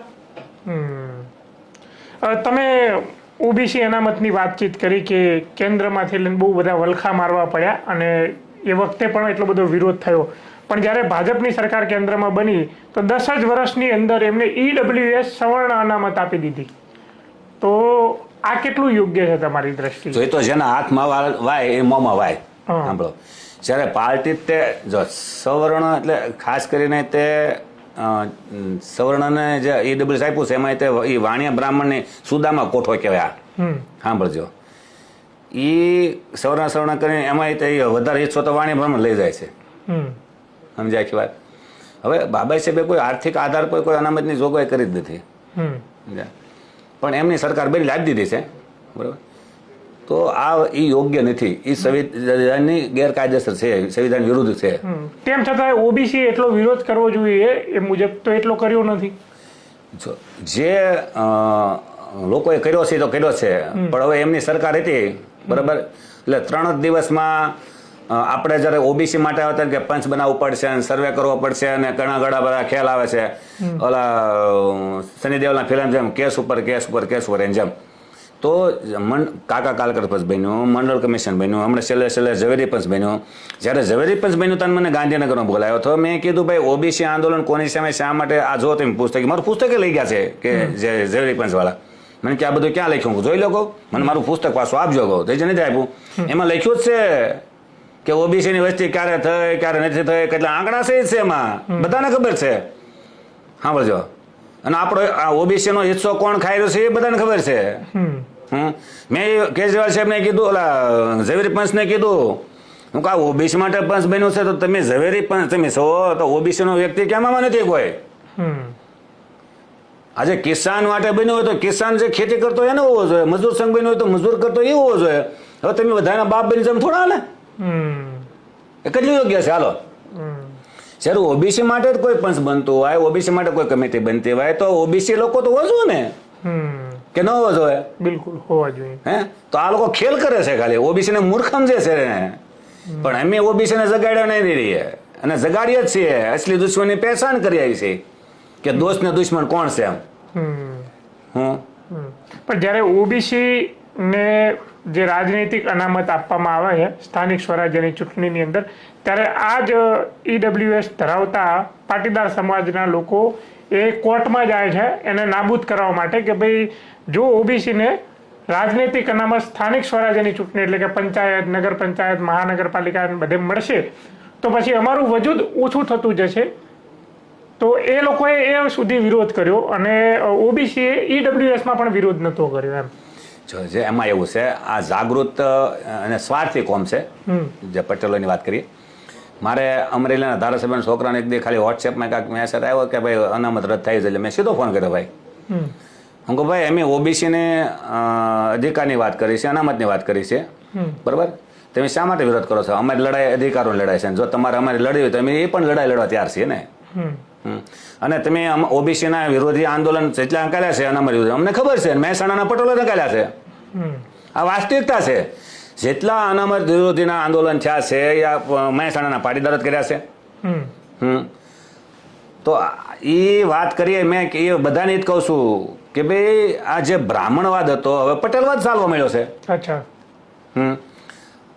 તમે ઓબીસી અનામતની વાતચીત કરી કે કેન્દ્રમાંથી લઈને બહુ બધા વલખા મારવા પડ્યા અને એ વખતે પણ એટલો બધો વિરોધ થયો, પણ જ્યારે ભાજપની સરકાર કેન્દ્રમાં બની તો 10 જ વર્ષની અંદર એમને ઈડબ્લ્યુએસ સવર્ણ અનામત આપી દીધી. તો આ કેટલું યોગ્ય છે તમારી દ્રષ્ટિએ? જોઈ તો જેના હાથમાં વાય એ મોંમાં વાય. સાંભળો, જ્યારે પાર્ટી તે જો સવર્ણ એટલે ખાસ કરીને તે સવર્ણને જે ઈડબ્લ્યુએસ આપ્યું છે એમાં તે એ વાણિયા બ્રાહ્મણને સુદામાં કોઠો કહેવાય. સાંભળજો, એ સવર્ણ કરીને એમાં તે વધારે હિસ્સો તો વાણિયા બ્રાહ્મણ લઈ જાય છે. સમજાય આખી વાત? હવે બાબા સાહેબે કોઈ આર્થિક આધાર પર કોઈ અનામતની જોગવાઈ કરી જ નથી, પણ એમની સરકાર બધી લાવી દીધી છે. બરાબર, તો આ એ યોગ્ય નથી, એ સંવિધાનની ગેરકાયદેસર છે, સંવિધાન વિરુદ્ધ છે. તેમ છતાં ઓબીસી એટલો વિરોધ કરવો જોઈએ એ મુજબ તો એટલો કર્યો નથી. જે લોકોએ કર્યો છે તો કર્યો છે, પણ હવે એમની સરકાર હતી, બરાબર, એટલે 3 જ દિવસમાં આપણે જ્યારે ઓબીસી માટે આવતા કે પંચ બનાવવું પડશે અને સર્વે કરવો પડશે અને ઘણા બધા ખ્યાલ આવે છે, ઓલા સની દેઓલના ફિલ્મ જેમ કેસ ઉપર એમ જેમ. તો કાકા કાલકર પંચ બન્યું, મંડળ કમિશન બન્યું, હમણાં છેલ્લે ઝવેરી પંચ બન્યું. જ્યારે ઝવેરી પંચ બન્યું ત્યારે મને ગાંધીનગરમાં બોલાયો હતો. મેં કીધું ભાઈ ઓબીસી આંદોલન કોની સામે શા માટે આ જો તમે પુસ્તક, મારું પુસ્તક લઈ ગયા છે કે જે ઝવેરી પંચ વાળા, મને કે આ બધું ક્યાં લખ્યું? જોઈ લો, મને મારું પુસ્તક પાછું આપજો કહો. તો નથી આપ્યું. એમાં લખ્યું જ છે કે ઓબીસી ની વસ્તી ક્યારે થઈ, ક્યારે નથી થઈ, કેટલા આંકડા છે એમાં બધાને ખબર છે. સાંભળજો, અને આપણો આ ઓબીસી નો હિસ્સો કોણ ખાઈ રહ્યો છે એ બધાને ખબર છે. મેં કેજરીવાલ સાહેબને કીધું, ઓલા ઝવેરી પંચને કીધું, હું કહું ઓબીસી માટે પંચ બન્યું છે તો તમે ઝવેરી પંચ તમે છો તો ઓબીસી નો વ્યક્તિ કેમ આમાં નથી કોઈ? આજે કિસાન માટે બન્યું હોય તો કિસાન જે ખેતી કરતો એને હોવો જોઈએ, મજૂર સંઘ બન્યો હોય તો મજૂર કરતો એ હોવો જોઈએ. હવે તમે બધાના બાપ બની જેમ થોડા હાલે? એ કેટલું યોગ્ય છે? હાલો, જ્યારે ઓબીસી માટે જ કોઈ પંચ બનતું હોય, ઓબીસી માટે કોઈ કમિટી બનતી હોય તો ઓબીસી લોકો તો હોવો જોઈએ ને, કે ન હોવો જોઈએ? બિલકુલ હોવા જોઈએ. હે, તો આ લોકો ખેલ કરે છે, ખાલી ઓબીસી ને મૂર્ખ સમજે છે. પણ અમે ઓબીસી ને જગાડ્યા નહીં રહીએ અને જગાડીએ જ છીએ. અસલી દુશ્મનની પહેચાન કરી આવી છે કે દોસ્ત ને દુશ્મન કોણ છે એમ. પણ જ્યારે ઓબીસી ને જે રાજનૈતિક અનામત આપવામાં આવે છે સ્થાનિક સ્વરાજ્યની ચૂંટણીની અંદર, ત્યારે આ જ ઈડબ્લ્યુએસ ધરાવતા પાટીદાર સમાજના લોકો એ કોર્ટમાં જાય છે એને નાબૂદ કરવા માટે કે ભાઈ જો ઓબીસીને રાજનૈતિક અનામત સ્થાનિક સ્વરાજ્યની ચૂંટણી એટલે કે પંચાયત, નગર પંચાયત, મહાનગરપાલિકા બધે મળશે તો પછી અમારું વજૂદ ઓછું થતું જશે. તો એ લોકોએ એ સુધી વિરોધ કર્યો અને ઓબીસીએ ઈડબ્લ્યુએસમાં પણ વિરોધ નહોતો કર્યો એમ. જો જે એમાં એવું છે, આ જાગૃત અને સ્વાર્થી કોમ છે. જે પટેલોની વાત કરીએ, મારે અમરેલીના ધારાસભ્યના છોકરાને એક દી ખાલી વોટ્સએપમાં કાંઈક મેસેજ આવ્યો કે ભાઈ અનામત રદ થાય છે. એટલે મેં સીધો ફોન કર્યો, ભાઈ હું કહું ભાઈ અમે ઓબીસીને અધિકારની વાત કરી છે, અનામતની વાત કરી છે, બરાબર, તમે શા માટે વિરોધ કરો છો? અમારી લડાઈ અધિકારોની લડાઈ છે. જો તમારે અમારી લડી હોય તો અમે એ પણ લડાઈ લડવા તૈયાર છીએ ને. અને તમે ઓબીસીના વિરોધી આંદોલન જેટલા કર્યા છે અનામત વિરોધી અમને ખબર છે, મહેસાણાના પટેલોને કર્યા છે. આ વાસ્તવિકતા છે. જેટલા અનામત વિરોધીના આંદોલન થયા છે યા મહેસાણાના પાટીદાર જ કર્યા છે. તો એ વાત કરીએ, મેં એ બધાને જ કહું છું કે ભાઈ આ જે બ્રાહ્મણવાદ હતો હવે પટેલવાદ ચાલવા મળ્યો છે. અચ્છા.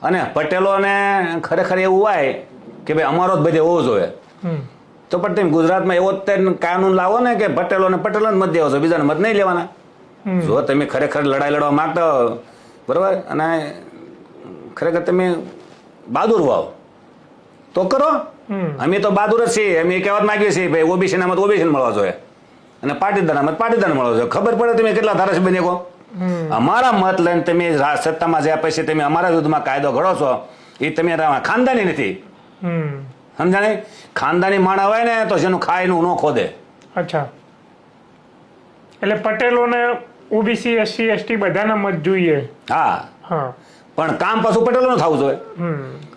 અને પટેલોને ખરેખર એવું હોય કે ભાઈ અમારો જ બધે હોવો જોઈએ, તો પણ તમે ગુજરાતમાં એવો કાનૂન લાવો ને કે પટેલોને જ મત દેવો છો, બીજાને મત નહીં લેવાના. જો તમે ખરેખર લડાઈ લડવા માંગતા હો, બરાબર, અને ખરેખર તમે બહાદુર વાવ તો કરો. અમે તો બહાદુર જ છીએ. અમે કહેવત માંગીએ છીએ ભાઈ ઓબીસી નામાં ઓબીસી મળવા જોઈએ અને પાટીદાર પાટીદાર મળવા જોઈએ. ખબર પડે તમે કેટલા ધારાસભ્ય બની શકો. અમારા મત લઈને તમે સત્તામાં જ્યાં પછી તમે અમારા વિરુદ્ધમાં કાયદો ઘડો છો એ તમે ખાનદાની નથી. સમજાણે? ખાનદાની માણા હોય ને તો જેનું ખાય એનું ન ખોદે. અચ્છા, એટલે પટેલોને ઓબીસી એસસી એસટી બધાના મત જોઈએ. હા, હા, પણ કામ પાછું પટેલોનું થવું જોઈએ.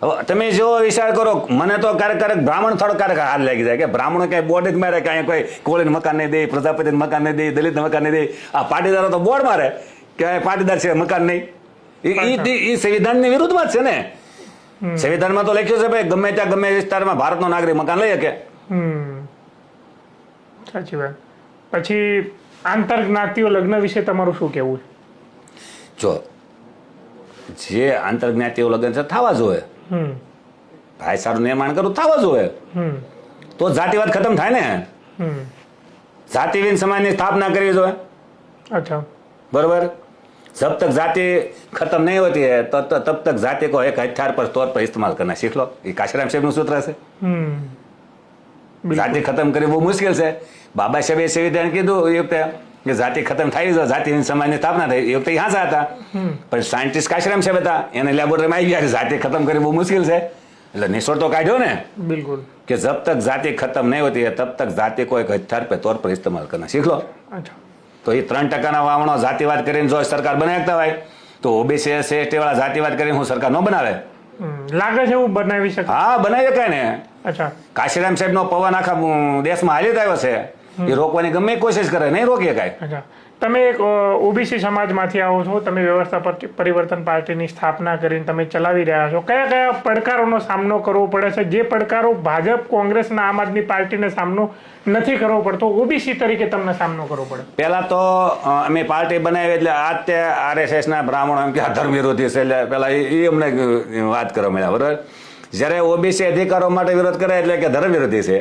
હવે તમે જો વિચાર કરો, મને તો ક્યારેક બ્રાહ્મણ થોડો ક્યારેક હાથ લાગી જાય કે બ્રાહ્મણો ક્યાંય બોર્ડ જ મારે, ક્યાંય કોઈ કોળીને મકાન નહીં દે, પ્રજાપતિને મકાન નહીં દે, દલિતને મકાન નહીં દે. આ પાટીદારો તો બોર્ડ મારે કે પાટીદાર છે મકાન નહીં. એ સંવિધાનની વિરુદ્ધમાં જ છે ને. સંવિધાનમાં તો લખ્યું છે ભાઈ ગમે ત્યાં ગમે વિસ્તારમાં ભારતનો નાગરિક મકાન લઈ શકે. સાચી વાત. પછી આંતરજ્ઞાતિઓ લગ્ન વિશે તમારું શું કહેવું છે? જો જે આંતરજ્ઞાતિઓ લગ્ન છે થવા જોઈએ. ભાઈચારું નિર્માણ કરવું થવા જોઈએ. તો જાતિવાદ ખતમ થાય ને. જાતિહીન સમાજની સ્થાપના કરવી જોઈએ. અચ્છા, बराबर. जब तक जाति खत्म नहीं होती है तो तब तक जाति को एक हथियार पर तौर पर इस्तेमाल करना सीख लो. ये काशीराम साहब નું સૂત્ર છે. જાતિ ખતમ કરવી બહુ મુશ્કેલ છે. બાબા સાહેબે સંવિધાન કીધું એ વખતે કે જાતિ ખતમ થઈ જાય, જાતિ સમાજની સ્થાપના થઈ, એ વખતે હાંસા હતા. પણ સાયન્ટિસ્ટ કાશીરામ સાહેબ હતા, એને લેબોરેટરીમાં આવી ગયા કે જાતિ ખતમ કરવી બહુ મુશ્કેલ છે. એટલે નિષ્ફળ તો કાઢ્યો ને. બિલકુલ. કે જબ તક જાતિ ખતમ નહીં હોતી है तब तक जाति को एक हथियार पे तौर पर इस्तेमाल करना सीख लो. અચ્છા, તો એ 3% વાવણો જાતિવાદ કરીને જો સરકાર બનાવી શકતા હોય તો ઓબીસી એસટી વાળા જાતિવાદ કરીને હું સરકાર ન બનાવે. લાગે છે એવું બનાવી શકે? હા, બનાવી શકાય ને. અચ્છા, કાશીરામ સાહેબ નો પવન આખા દેશમાં હાલી આવ્યો છે. એ રોકવાની ગમે કોશિશ કરે, નહીં રોકી શકાય. અચ્છા, તમે એક ઓબીસી સમાજમાંથી આવો છો, તમે વ્યવસ્થા પરિવર્તન પાર્ટીની સ્થાપના કરીને તમે ચલાવી રહ્યા છો. કયા કયા પડકારોનો સામનો કરવો પડે છે, જે પડકારો ભાજપ, કોંગ્રેસના, આમ આદમી પાર્ટીને સામનો નથી કરવો પડતો, ઓબીસી તરીકે તમને સામનો કરવો પડે? પહેલા તો અમે પાર્ટી બનાવી એટલે આ તે આરએસએસ ના બ્રાહ્મણો એમ કે આ ધર્મ વિરોધી છે, એટલે પહેલા એ અમને વાત કરવા મળ્યા. બરાબર. જ્યારે ઓબીસી અધિકારો માટે વિરોધ કરે એટલે કે ધર્મ વિરોધી છે,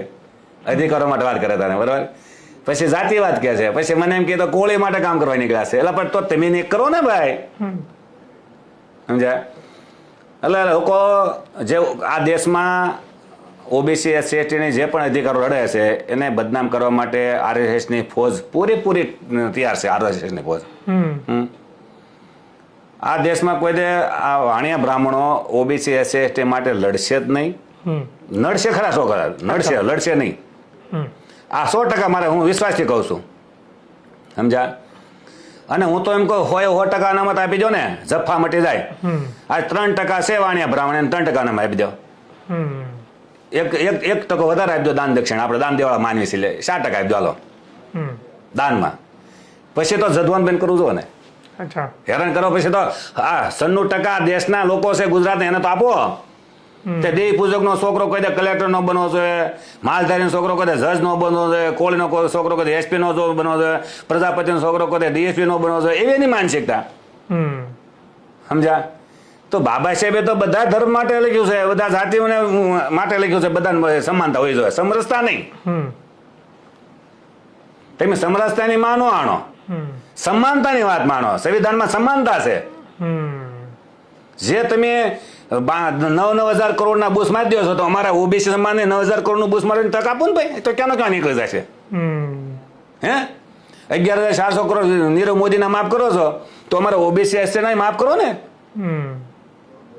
અધિકારો માટે વાત કરે તારે. બરાબર. પછી જાતિવાદ કે છે, પછી મને એમ કીધું કોળી માટે કામ કરવા નીકળ્યા છે. એટલે પણ તો તમે નહીં કરો ને ભાઈ. સમજ્યા? એટલે લોકો જે આ દેશમાં ઓબીસી એસસી એસટીની જે પણ અધિકારો લડે છે એને બદનામ કરવા માટે આરએસએસની ફોજ પૂરેપૂરી તૈયાર છે. આરએસએસની ફોજ આ દેશમાં કોઈ દે આ વાણિયા બ્રાહ્મણો ઓબીસી એસસી એસટી માટે લડશે જ નહીં. નડશે ખરા, શું ખરા નડશે, લડશે નહીં. આ 100% મારે હું વિશ્વાસથી કહું છું. સમજા? અને હું તો એમ કહું 100% અનામત આપી દો ને, જફા મટી જાય. આ 3% છે વાણિયા બ્રાહ્મણ, 3% અનામત આપી દો. 1% વધારે આપી દો દાન દક્ષિણ. આપણે દાન દેવાળા માનવી છે એટલે 4% આપી દો હાલો દાનમાં. પછી તો જધવાન બંધ કરવું જોઈએ ને. અચ્છા, હેરાન કરો. પછી તો હા 96% દેશના લોકો છે ગુજરાતને, એને તો આપો. તે દેવી પૂજકનો છોકરો કોઈ દે કલેક્ટર નો બનવો જોઈએ, માલધારીનો છોકરો કોઈ દે જજ નો બનવો જોઈએ, કોળીનો છોકરો કોઈ એસપી નો બનવો જોઈએ, પ્રજાપતિનો છોકરો કોઈ ડીએસપી નો બનવો જોઈએ. એવી એની માનસિકતા. સમજા? તો બાબા સાહેબે તો બધા ધર્મ માટે લખ્યું છે, બધા જાતિઓને માટે લખ્યું છે, બધા સમાનતા હોવી જોઈએ, સમરસતા નહીં. તમે સમરસતાની માનો આણો, સમાનતાની વાત માનો. સંવિધાનમાં સમાનતા છે. જે તમે 9,000 કરોડના બુસ મારી દો છો તો અમારા ઓબીસી સમાજને 9,000 કરોડનું બુસ મારવાની તક આપો ને ભાઈ, તો ક્યાં ક્યાં નીકળી જશે. હે 11,400 કરોડ નીરવ મોદીના માફ કરો છો તો અમારા ઓબીસી એસટી માફ કરો ને.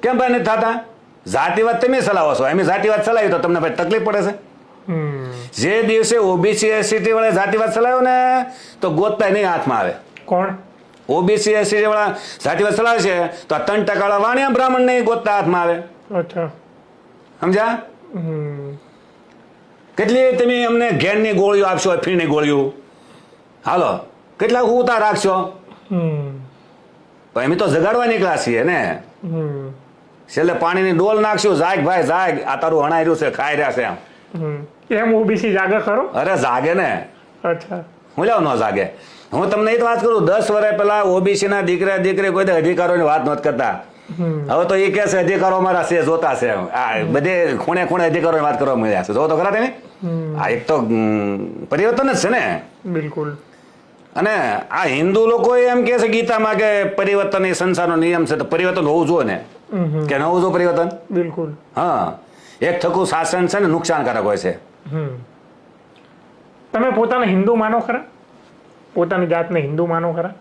કેમ ભાઈ નથી થતા? જાતિવાદ તમે ચલાવો છો, એમ જાતિવાદ ચલાવી તો તમને ભાઈ તકલીફ પડે છે. જે દિવસે ઓબીસી એસટી વાળા જાતિવાદ ચલાવ્યો ને તો ગોતતા નહીં હાથમાં આવે. કોણ? ઓબીસી એસટી વાળા જાતિવાદ ચલાવે છે તો આ 3% વાળા વાણિયા બ્રાહ્મણ નહીં ગોતતા હાથમાં આવે. અચ્છા, સમજા? કેટલી તમે અમને ઘેરની ગોળીઓ આપશો, ફીની ગોળીઓ હાલો કેટલા ઉતાર રાખશો? અમે તો જગાડવા નીકળ્યા છીએ ને. છેલ્લે પાણીની ડોલ નાખશું, જાગ ભાઈ જાગ, આ તારું હણાઈ રહ્યું છે, ખાઈ રહ્યા છે એમ ઓબીસી જાગે ખરો? અરે જાગે ને. અચ્છા, હું જાવ ન જાગે. હું તમને એ જ વાત કરું, 10 વર્ષ પહેલા ઓબીસી ના દીકરા દીકરી કોઈ અધિકારોની વાત નહોતા કરતા. હવે તો એ કે છે અધિકારો અમારા છે, જોતા છે. આ બધે ખૂણે ખૂણે અધિકારોની વાત કરવા મળ્યા છે. જો તો ખરા તમે. આ એક તો પરિવર્તન જ છે ને. બિલકુલ. અને આ હિન્દુ લોકો એમ કે છે ગીતામાં કે પરિવર્તન એ સંસારનો નિયમ છે, તો પરિવર્તન હોવું જોઈએ ને. કે નવું જો પરિવર્તન? બિલકુલ. હા, એક થકું શાસન છે ને નુકસાનકારક હોય છે. તમે પોતાને હિન્દુ માનો ખરા? પોતાની જાતને હિન્દુ માનો ખરા?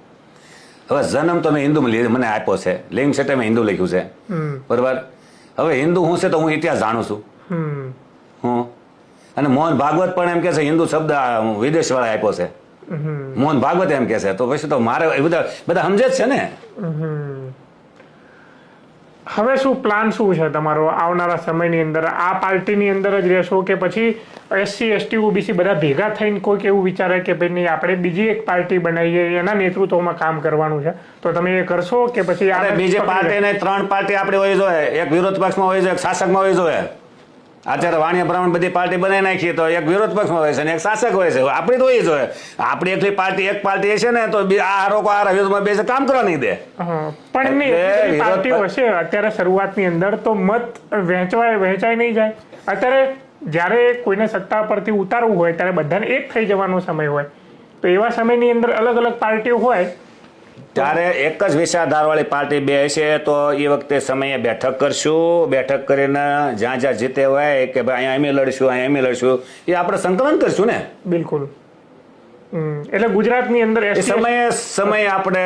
હવે જન્મ તો મેં હિન્દુમાં મને આપ્યો છે, લિંગ સેટે મેં હિન્દુ લખ્યું છે, બરાબર. હવે હિન્દુ હું છે તો હું ઇતિહાસ જાણું છું. હું અને મોહન ભાગવત પણ એમ કે છે હિન્દુ શબ્દ વિદેશ વાળા આપ્યો છે. મોહન ભાગવત એમ કે છે, તો પછી તો મારે બધા સમજે જ છે ને. હવે શું પ્લાન શું છે તમારો આવનારા સમયની અંદર? આ પાર્ટીની અંદર જ રહેશો કે પછી SC ST OBC બધા ભેગા થઈને કોઈક એવું વિચારે કે ભાઈ નહીં આપણે બીજી એક પાર્ટી બનાવીએ, એના નેતૃત્વમાં કામ કરવાનું છે, તો તમે એ કરશો કે પછી બીજી પાર્ટી ને 3 પાર્ટી આપણે હોય જોઈએ, એક વિરોધ પક્ષમાં હોય જોઈએ, એક શાસકમાં હોય જોઈએ. અત્યારે વાણિયા બ્રાહ્મણ બધી પાર્ટી બનાવી નાખીએ તો એક વિરોધ પક્ષમાં હોય છે ને એક શાસક હોય છે. આપણી તો હોય જોઈએ. આપણી એકલી પાર્ટી એક પાર્ટી હશે ને તો આ લોકો આ વિરોધમાં બેસે કામ કરવા નહીં દે. પણ નહીં, પાર્ટીઓ હશે અત્યારે શરૂઆતની અંદર તો મત વહેંચાઈ નહીં જાય. અત્યારે જ્યારે કોઈને સત્તા પરથી ઉતારવું હોય ત્યારે બધાને એક થઈ જવાનો સમય હોય, તો એવા સમયની અંદર અલગ અલગ પાર્ટીઓ હોય ત્યારે એક જ વિચારધારાવાળી પાર્ટી બે હશે તો એ વખતે સમયે બેઠક કરશું. બેઠક કરીને જ્યાં જ્યાં જીતે હોય કે ભાઈ અહીંયા અમે લડશું, અહીંયા અમે લડશું, એ આપણે સંકલન કરશું ને. બિલકુલ. એટલે ગુજરાતની અંદર સમયે આપણે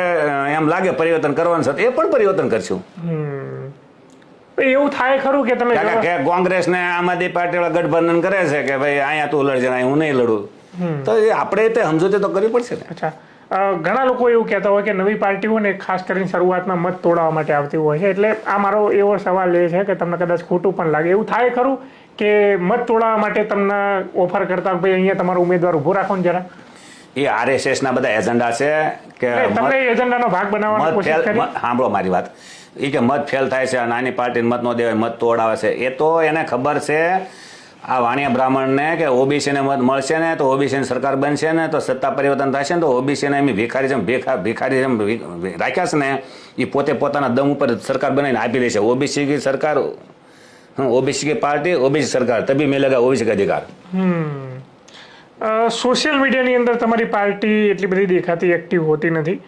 એમ લાગે પરિવર્તન કરવાનું છે એ પણ પરિવર્તન કરશું. એવું થાય ખરું કે તમે કે કોંગ્રેસ ને આમ આદમી પાર્ટી વાળા ગઠબંધન કરે છે કે ભાઈ અહીંયા તું લડજે, અહીંયા હું નહીં લડું, તો આપણે તે સમજૂતી તો કરવી પડશે ને. અચ્છા, ઘણા લોકો એવું કહેતા હોય કે નવી પાર્ટીઓને ખાસ કરીને શરૂઆતમાં મત તોડાવવા માટે આવતી હોય છે, એટલે આ મારો એવો સવાલ એ છે કે તમને કદાચ ખોટું પણ લાગે, એવું થાય ખરું કે મત તોડાવવા માટે તમને ઓફર કરતા ભાઈ અહીંયા તમારો ઉમેદવાર ઉભો રાખો ને જરા? એ RSS ના બધા એજન્ડા છે કે તમે એજન્ડાનો ભાગ બનાવવાનો કોશિશ કરી? સાંભળો મારી વાત. એ કે મત ફેલ થાય છે, નાની પાર્ટીને મત ન દેવાય, મત તોડાવે છે, એ તો એને ખબર છે આ વાણિયા બ્રાહ્મણને કે OBC ને મત મળશે ને તો OBC ની સરકાર બનશે ને તો સત્તા પરિવર્તન થશે ને તો OBC ને એમ ભિખારી જેમ રાખ્યા છે ને એ પોતે પોતાના દમ ઉપર સરકાર બનાવીને આપી દે છે. OBC की सरकार, OBC की पार्टी, OBC सरकार, तभी मिलेगा OBC का अधिकार. સોશિયલ મીડિયાની અંદર તમારી પાર્ટી એટલી બધી દેખાતી એક્ટિવ હોતી નથી.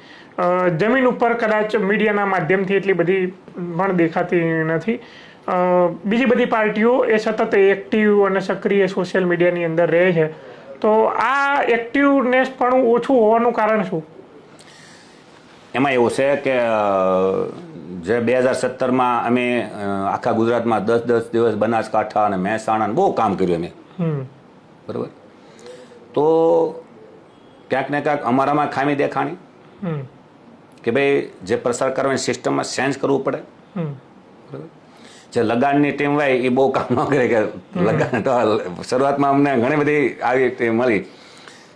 જમીન ઉપર કદાચ મીડિયાના માધ્યમથી એટલી બધી પણ દેખાતી નથી. બીજી બધી પાર્ટીઓ એ સતત એક્ટિવ અને સક્રિય સોશિયલ મીડિયાની અંદર રહે છે, તો આ એક્ટિવનેસ પણ ઓછું હોવાનું કારણ શું? એમાં એવું છે કે જે 2017માં અમે આખા ગુજરાતમાં 10 દિવસ બનાસકાંઠા અને મહેસાણા બહુ કામ કર્યું અમે, બરાબર. તો ક્યાંક ને ક્યાંક અમારામાં ખામી દેખાણી કે ભાઈ જે પ્રસાર કરવાની સિસ્ટમમાં ચેન્જ કરવું પડે, બરાબર. જે લગાડની ટીમ હોય એ બહુ કામ ન કરે કે લગાડ શરૂઆતમાં અમને ઘણી બધી આવી ટીમ મળી,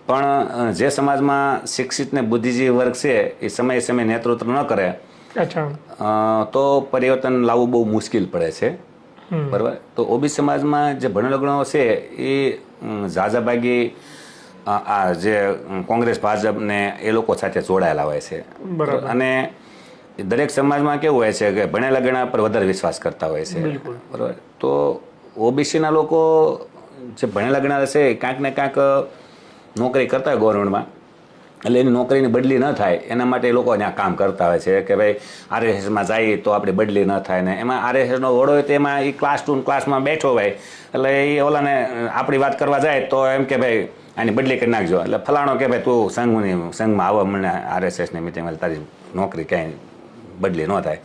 પણ જે સમાજમાં શિક્ષિત ને બુદ્ધિજીવી વર્ગ છે એ સમયે નેતૃત્વ ન કરે તો પરિવર્તન લાવવું બહુ મુશ્કેલ પડે છે, બરાબર. તો OBC સમાજમાં જે ભણેલો ગણો છે એ ઝાઝાભાગી આ જે કોંગ્રેસ ભાજપ ને એ લોકો સાથે જોડાયેલા હોય છે, અને દરેક સમાજમાં કેવું હોય છે કે ભણેલા ગણા પર વધારે વિશ્વાસ કરતા હોય છે, બરાબર. તો OBC ના લોકો જે ભણેલા ગણા છે ક્યાંક ને ક્યાંક નોકરી કરતા હોય ગવર્મેન્ટમાં, એટલે એની નોકરીની બદલી ન થાય એના માટે એ લોકો ત્યાં કામ કરતા હોય છે કે ભાઈ RSSમાં જાય તો આપણી બદલી ન થાય ને. એમાં RSSનો વડો હોય તો એમાં એ ક્લાસ 2 ક્લાસમાં બેઠો હોય એટલે એ ઓલાને આપણી વાત કરવા જાય તો એમ કે ભાઈ આની બદલી કરી નાખજો, એટલે ફલાણો કે ભાઈ તું સંઘમાં આવો, મને RSSની મિટિંગમાં તારી નોકરી ક્યાંય બદલી ન થાય.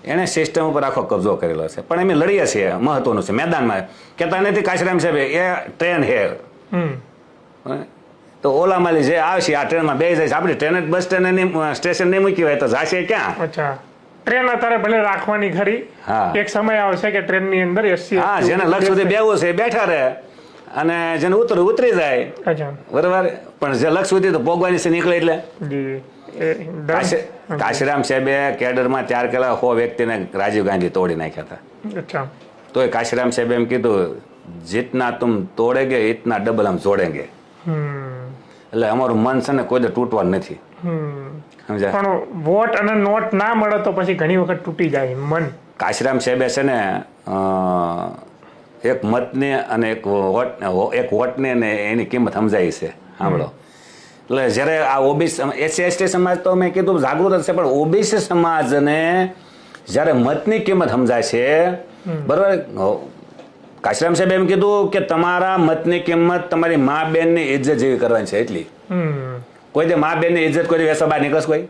એણે સિસ્ટમ ઉપર આખો કબજો કરેલો છે, પણ અમે લડીએ છીએ. મહત્વનું છે મેદાનમાં કહેતા નથી કાશરામ સાહેબ એ ટ્રેન છે તો ઓલામાં જે આવશે આ ટ્રેનમાં બે જાય છે, આપણી ટ્રેન બસ સ્ટેન્ડ સ્ટેશન નહીં મૂકી હોય તો જાશે ક્યાં? અચ્છા, ટ્રેન અત્યારે ભલે રાખવાની ખરી, એક સમય આવશે કે ટ્રેનની અંદર હા જેને લક્ષ સુધી બેવું છે બેઠા રહે અને જેને ઉતરવું ઉતરી જાય, બરાબર. પણ જે લક્ષ સુધી તો ભોગવાની છે નીકળે એટલે કાશીરામ સાહેબે કેડરમાં તૈયાર કરેલા 100 વ્યક્તિને રાજીવ ગાંધી તોડી નાખ્યા હતા. તો એ કાશીરામ સાહેબે એમ કીધું જીતના તુમ તોડેગે ઇતના ડબલ હમ જોડેંગે. એટલે અમારું મન છે ને કોઈ તૂટવાનું નથી, સમજાય. પણ વોટ અને નોટ ના મળે તો પછી ઘણી વખત તૂટી જાય મન. કાશીરામ સાહેબે છે ને એક મતની અને એક વોટની અને એની કિંમત સમજાય છે, સાંભળો. એટલે જ્યારે આ OBC SC ST સમાજ તો મેં કીધું જાગૃત છે, પણ OBC સમાજને જ્યારે મતની કિંમત સમજાય છે, બરોબર, કાશીરામ સાહેબ એમ કીધું કે તમારા મતની કિંમત તમારી મા બેનની ઇજ્જત જેવી કરવાની છે. એટલી કોઈ દે મા બેનની ઇજ્જત કોઈ વેસા બહાર નીકળશે કોઈ?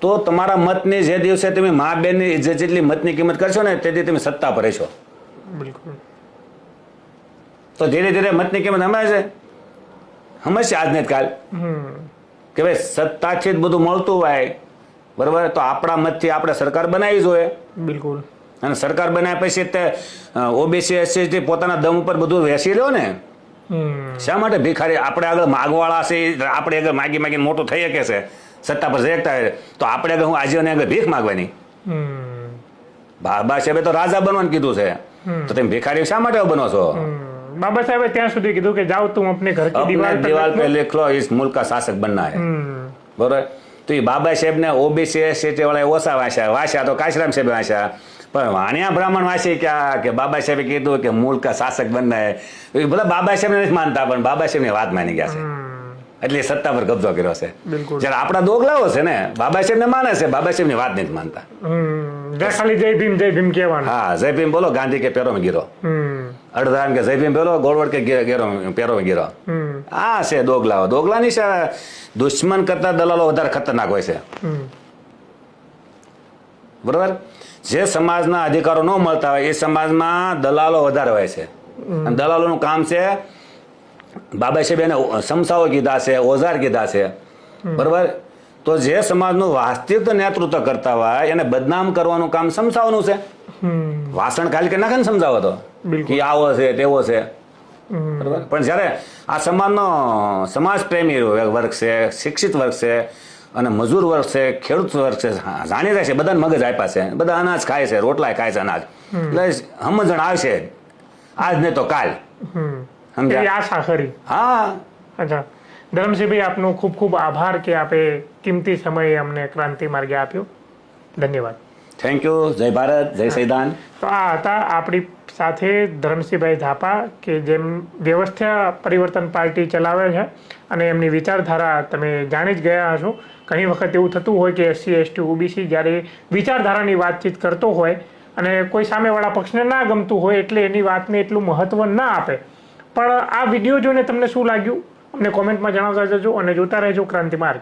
તો તમારા મતની જે દિવસે તમે મા બેનની ઇજ્જત જેટલી મતની કિંમત કરશો ને તેથી તમે સત્તા પર રહેશો. બિલકુલ. તો ધીરે ધીરે મતની કિંમત સમજાય છે, સમજશે આજને કાલ કે ભાઈ સત્તાથી જ બધું મળતું હોય, બરોબર. તો આપણા મતથી આપણે સરકાર બનાવી જોઈએ. બિલકુલ. અને સરકાર બનાવ્યા પછી તે ઓબીસી એસસી પોતાના દમ ઉપર બધું વેસી લ્યો ને. શા માટે ભિખારી આપણે આગળ માગવાળા છે, આપણે આગળ માગી માગીને મોટું થઈ શકે છે, સત્તા પર જતા હોય તો આપણે આગળ હું આજીવન આગળ ભીખ માગવાની? બાબા સાહેબે તો રાજા બનવાનું કીધું છે, તો તમે ભિખારી શા માટે બનો છો? બાબા સાહેબે ત્યાં સુધી કીધું કે જાઓ તું અપને ઘર કી દીવાલ पे लिख लो इस मुल्क का शासक बनना है. બરોબર. તો એ બાબા સાહેબ ને ઓબીસી એસટી વાળા ઓછા વાંચ્યા તો કાશીરામ સાહેબ વાંચ્યા, પણ વાણિયા બ્રાહ્મણ વાંચી ક્યાં કે બાબા સાહેબે કીધું કે મુલ્ક કા શાસક બનના હે. એ બધા બાબા સાહેબ નથી માનતા, પણ બાબા સાહેબ ની વાત માની ગયા છે, એટલે સત્તા પર કબજો કર્યો છે. જયારે આપણા દોગલાઓ છે ને બાબા સાહેબ ને માને છે, બાબા સાહેબ ની વાત નથી માનતા. ખાલી જય ભીમ કહેવાનું. હા, જય ભીમ બોલો, ગાંધી કે પેરો में गिरो. અડધાન કે જય ભીમ બોલો, ગોળવડ કે પેરો में गिरो. આ છે દોગલાઓ. દોગલાની છે દુશ્મન કરતા દલાલો વધારે ખતરનાક હોય છે, બરોબર. જે સમાજના અધિકારો ન મળતા હોય એ સમાજમાં દલાલો વધારે હોય છે, અને દલાલોનું કામ છે બાબા સાહેબ એને સમસાઓ કીધા છે, ઓઝાર કીધા છે, બરોબર. તો જે સમાજનું વાસ્તવિક નેતૃત્વ કરતા હોય એને બદનામ કરવાનું કામ સમસાવવાનું છે. વાસણ ખાલી કે નાખે ને સમજાવો તો કે આવો છે તેવો છે, બરોબર. પણ જ્યારે આ સમાજનો સમાજ પ્રેમી વર્ગ છે, શિક્ષિત વર્ગ છે, અને મજૂર વર્ગ છે, ખેડૂત વર્ગ છે, જાણી જાય છે, બધાને મગજ આપ્યા છે, બધા અનાજ ખાય છે, રોટલા ખાય છે, અનાજ, એટલે સમજણ આવશે આજ નહીં તો કાલ. આશા ખરી. હા. અચ્છા, ધરમસિંહભાઈ આપનો ખૂબ ખૂબ આભાર કે આપે કિંમતી સમય અમને ક્રાંતિ માર્ગે આપ્યો. ધન્યવાદ. Thank you. જય ભારત, જય સંવિધાન. તો આ હતા આપણી સાથે ધરમસિંહભાઈ ધાપા કે જેમ વ્યવસ્થા પરિવર્તન પાર્ટી ચલાવે છે, અને એમની વિચારધારા તમે જાણી જ ગયા હશો. ઘણી વખત એવું થતું હોય કે એસસી એસટી ઓબીસી જ્યારે વિચારધારાની વાતચીત કરતો હોય અને કોઈ સામેવાળા પક્ષને ના ગમતું હોય એટલે એની વાતને એટલું મહત્વ ના આપે. પણ આ વિડીયો જોઈને તમને શું લાગ્યું અમને કોમેન્ટમાં જણાવતા જજો, અને જોતા રહેજો ક્રાંતિ માર્ગ.